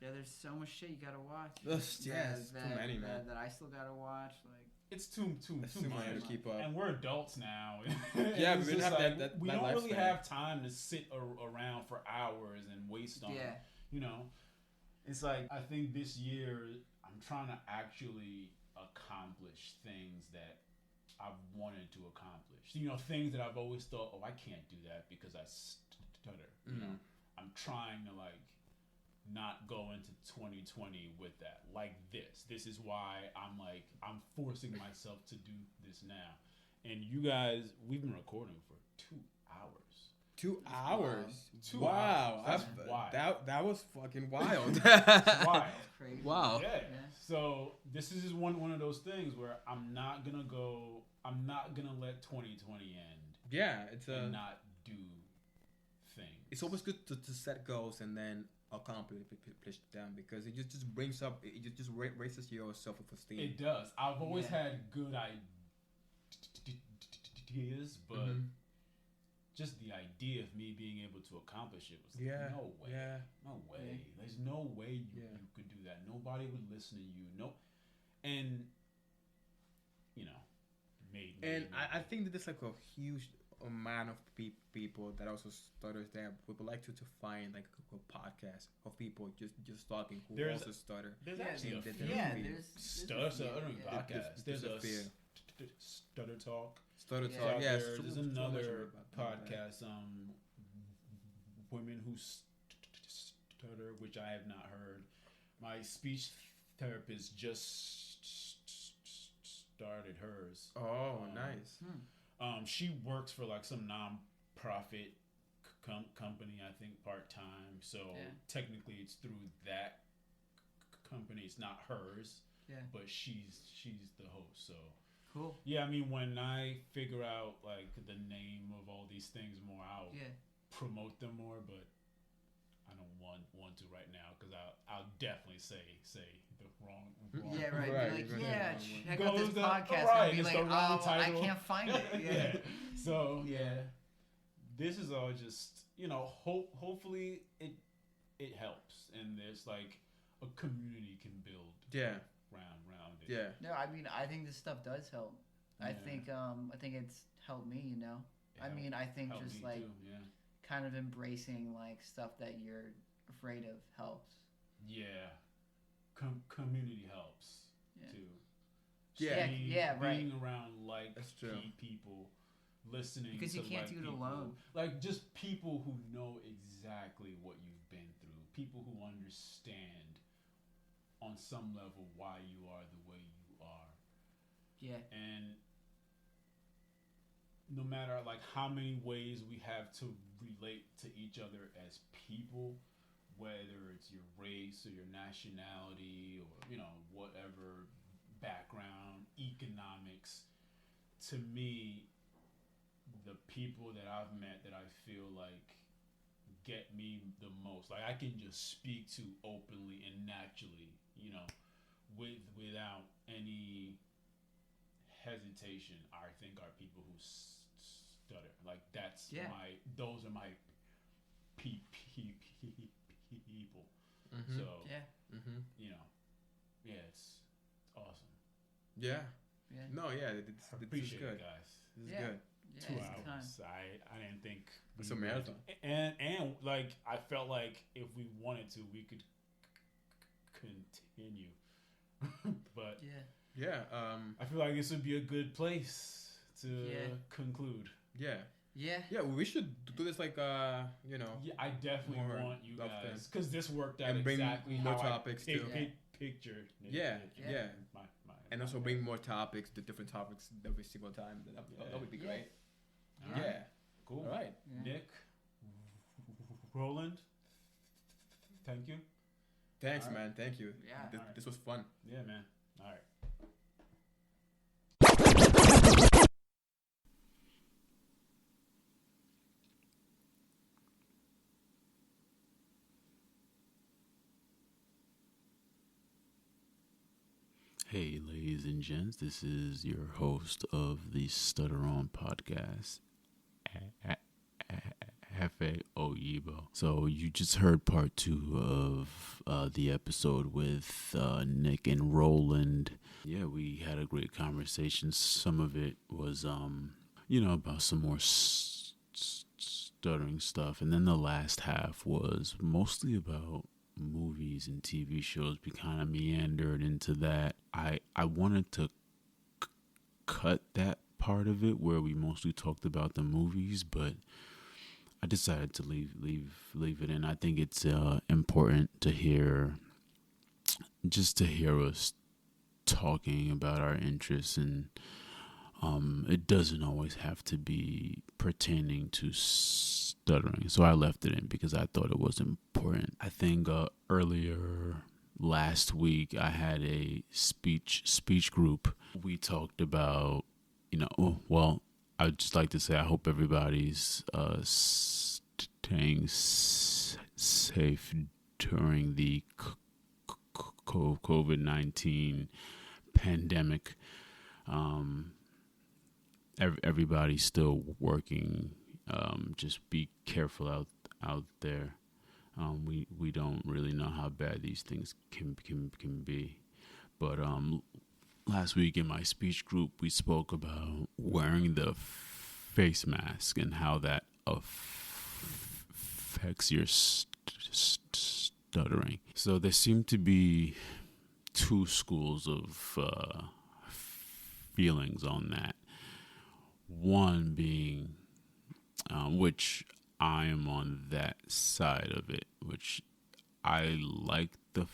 Yeah, there's so much shit you gotta watch. It's too many, man. That I still gotta watch. Like, it's too much to keep up. And we're adults now. Yeah, we don't have that. We don't really have time to sit around for hours and waste on. Yeah. You know, it's like, I think this year I'm trying to actually accomplish things that I've wanted to accomplish. You know, things that I've always thought, oh, I can't do that because I stutter. You know, I'm trying to like not go into 2020 with that. Like this. This is why I'm forcing myself to do this now. And you guys, we've been recording for 2 hours. 2 hours? 2 hours. That's wild. That was fucking wild. That's wild. Crazy. Wow. Yeah. So this is just one of those things where I'm not gonna let 2020 end. Yeah, and not do things. It's always good to set goals and then accomplish them, because it just brings up, it just raises your self-esteem. It does. I've always had good ideas, but just the idea of me being able to accomplish it was like, no way. Yeah. No way. Yeah. There's no way you could do that. Nobody would listen to you. No. And, you know, I think that there's like a huge amount of people that also stutters that would like to find like a podcast of people just talking who also stutter. There's actually there's stuttering podcasts. There's a Stutter Talk. Stutter Talk. Yes. There's another podcast, Women Who Stutter, which I have not heard. My speech therapist just started hers. Oh, nice. She works for like some non-profit company, I think, part-time. So technically it's through that company. It's not hers. Yeah. But she's the host. So cool. Yeah, I mean, when I figure out like the name of all these things more, I'll promote them more, but I don't want to right now, because I'll definitely say the wrong. Yeah, right. Be like, check out this podcast. And be like, I can't find it. Yeah. So this is all just, you know, hopefully it helps, and there's like a community can build. Around it. Yeah. No, I mean, I think this stuff does help. I think it's helped me. You know, I think just like kind of embracing like stuff that you're afraid of helps. Yeah. Community helps too. Being around like people, listening, because you can't do it alone. Like just people who know exactly what you've been through, people who understand on some level why you are the way you are. Yeah. And no matter like how many ways we have to relate to each other as people, whether it's your race or your nationality or, you know, whatever background, economics, to me, the people that I've met that I feel like get me the most, like I can just speak to openly and naturally, you know, without any hesitation, I think are people who stutter. Like those are my people. Mm-hmm. So you know, it's awesome. Yeah. No, yeah, it's appreciate good. It, guys. This is good. Yeah, 2 hours. I didn't think it's a marathon. And like I felt like if we wanted to, we could continue. But I feel like this would be a good place to conclude. Yeah. Yeah. Yeah, we should do this like you know. Yeah, I definitely want you guys because this worked out and bring exactly more how topics I too. Picture. Yeah. And also bring more topics, the different topics every single time. That would be great. Yeah. Cool. All right. Yeah. Nick, Roland, thank you. Thanks, man. Thank you. Yeah. This was fun. Yeah, man. All right. Hey, ladies and gents, this is your host of the StutterOn podcast, Hefe Oyibo. So you just heard part 2 of the episode with Nick and Roland. Yeah, we had a great conversation. Some of it was, about some more stuttering stuff. And then the last half was mostly about movies and TV shows. We kind of meandered into that. I wanted to cut that part of it where we mostly talked about the movies, but I decided to leave it in. I think it's important to hear us talking about our interests, and it doesn't always have to be pertaining to stuttering. So I left it in because I thought it was important. I think earlier last week I had a speech group. We talked about, I'd just like to say I hope everybody's staying safe during the COVID-19 pandemic. Everybody's still working. Just be careful out there. We don't really know how bad these things can be. But last week in my speech group, we spoke about wearing the face mask and how that affects your stuttering. So there seem to be 2 schools of feelings on that. One being, which I am on that side of it, which I like the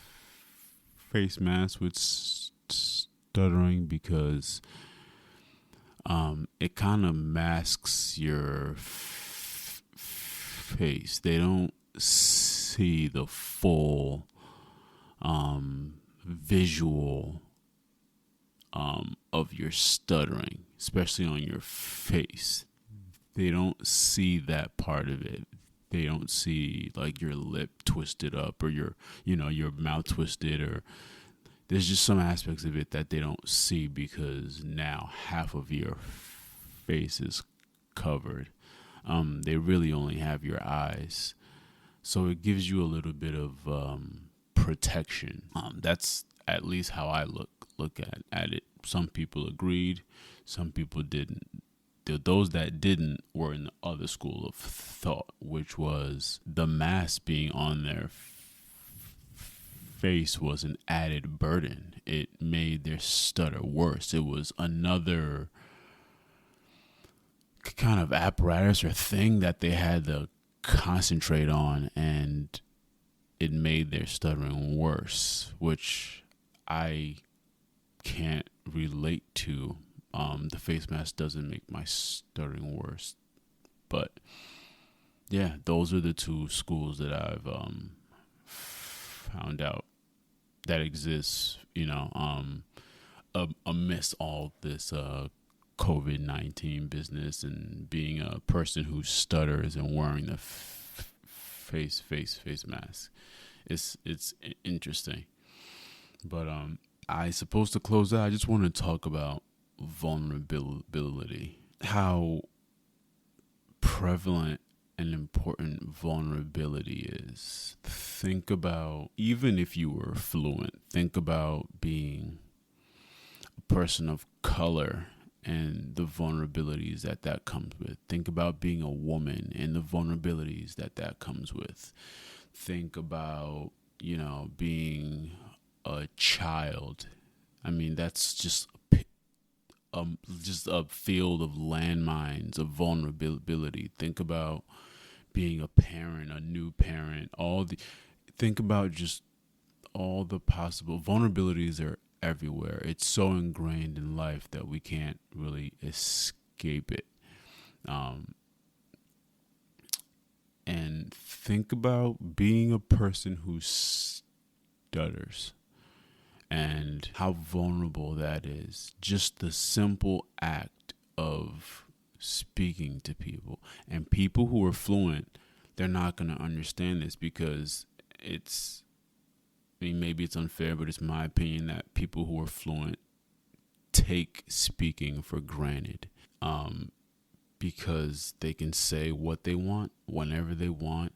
face mask with stuttering because it kind of masks your face. They don't see the full visual of your stuttering, especially on your face. They don't see that part of it. They don't see like your lip twisted up or your mouth twisted, or there's just some aspects of it that they don't see because now half of your face is covered. They really only have your eyes. So it gives you a little bit of protection. That's at least how I look at it. Some people agreed, some people didn't. Those that didn't were in the other school of thought, which was the mask being on their face was an added burden. It made their stutter worse. It was another kind of apparatus or thing that they had to concentrate on, and it made their stuttering worse, which I can't relate to. The face mask doesn't make my stuttering worse. But yeah, those are the two schools that I've found out that exists, amidst all this COVID-19 business and being a person who stutters and wearing the face mask. It's interesting. But I suppose to close out, I just want to talk about vulnerability. How prevalent and important vulnerability is. Think about, even if you were fluent, think about being a person of color and the vulnerabilities that comes with. Think about being a woman and the vulnerabilities that comes with. Think about, being a child. I mean, that's just a field of landmines, of vulnerability. Think about being a parent, a new parent, think about just all the possible vulnerabilities are everywhere. It's so ingrained in life that we can't really escape it. And think about being a person who stutters and how vulnerable that is. Just the simple act of speaking to people. And people who are fluent, they're not going to understand this because maybe it's unfair, but it's my opinion that people who are fluent take speaking for granted, because they can say what they want whenever they want,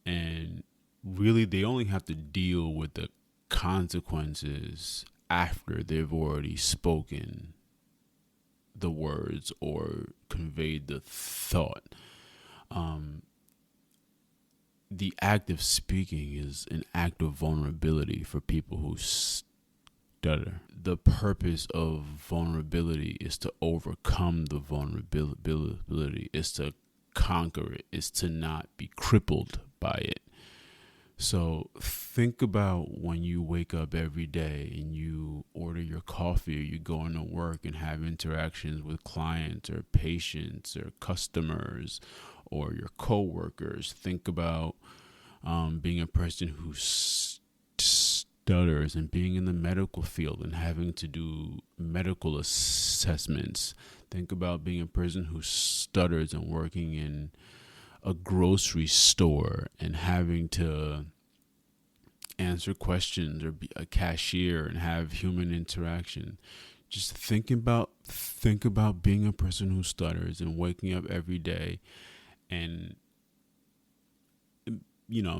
and really they only have to deal with the consequences after they've already spoken the words or conveyed the thought. The act of speaking is an act of vulnerability for people who stutter. The purpose of vulnerability is to overcome the vulnerability, is to conquer it, is to not be crippled by it. So think about when you wake up every day and you order your coffee, or you go into work and have interactions with clients or patients or customers or your coworkers. Think about being a person who stutters and being in the medical field and having to do medical assessments. Think about being a person who stutters and working in a grocery store and having to answer questions or be a cashier and have human interaction. Just think about being a person who stutters and waking up every day and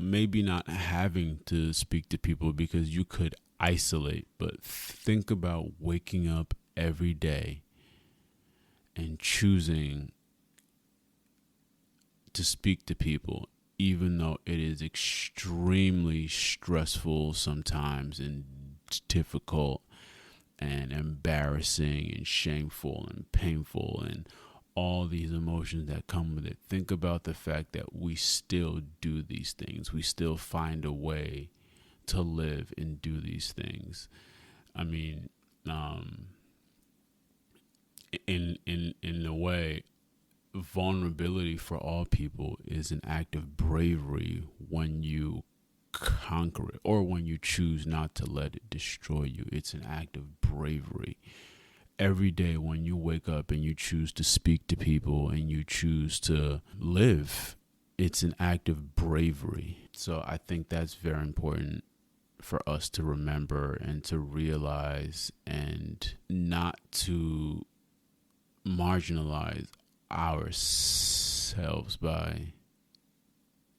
maybe not having to speak to people because you could isolate, but think about waking up every day and choosing to speak to people, even though it is extremely stressful sometimes and difficult and embarrassing and shameful and painful and all these emotions that come with it. Think about the fact that we still do these things. We still find a way to live and do these things. I mean, in a way, vulnerability for all people is an act of bravery when you conquer it, or when you choose not to let it destroy you. It's an act of bravery. Every day when you wake up and you choose to speak to people and you choose to live, it's an act of bravery. So I think that's very important for us to remember and to realize, and not to marginalize ourselves by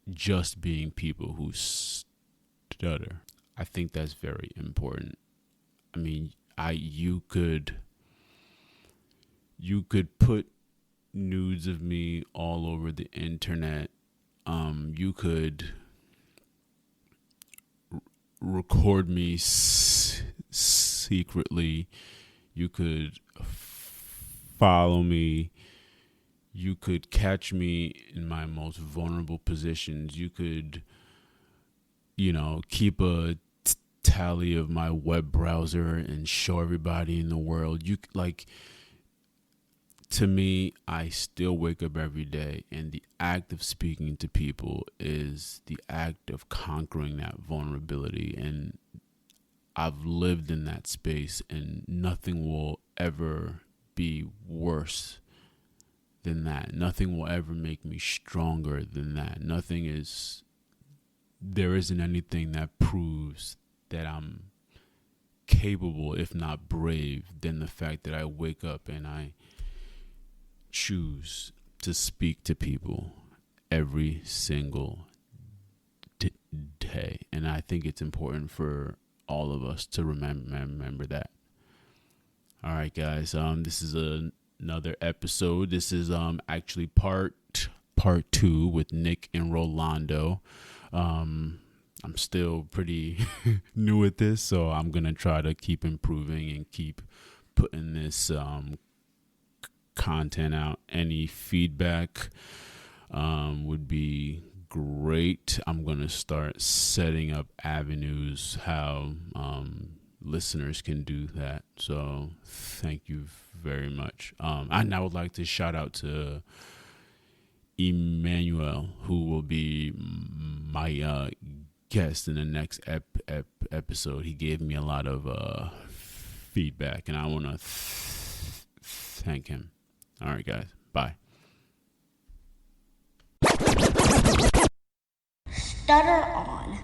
just being people who stutter. I think that's very important. I mean, you could put nudes of me all over the internet. You could record me secretly. You could follow me. You could catch me in my most vulnerable positions. You could keep a tally of my web browser and show everybody in the world. To me, I still wake up every day, and the act of speaking to people is the act of conquering that vulnerability. And I've lived in that space, and nothing will ever be worse than that. Nothing will ever make me stronger than that. There isn't anything that proves that I'm capable, if not brave, than the fact that I wake up and I choose to speak to people every single day. And I think it's important for all of us to remember that. All right, guys. This is another episode. This is actually part 2 with Nick and Rolando. I'm still pretty new at this, so I'm gonna try to keep improving and keep putting this content out. Any feedback would be great. I'm gonna start setting up avenues how listeners can do that. So thank you very much. And I would like to shout out to Emmanuel, who will be my guest in the next episode. He gave me a lot of feedback, and I want to thank him. All right, guys. Bye. StutterOn.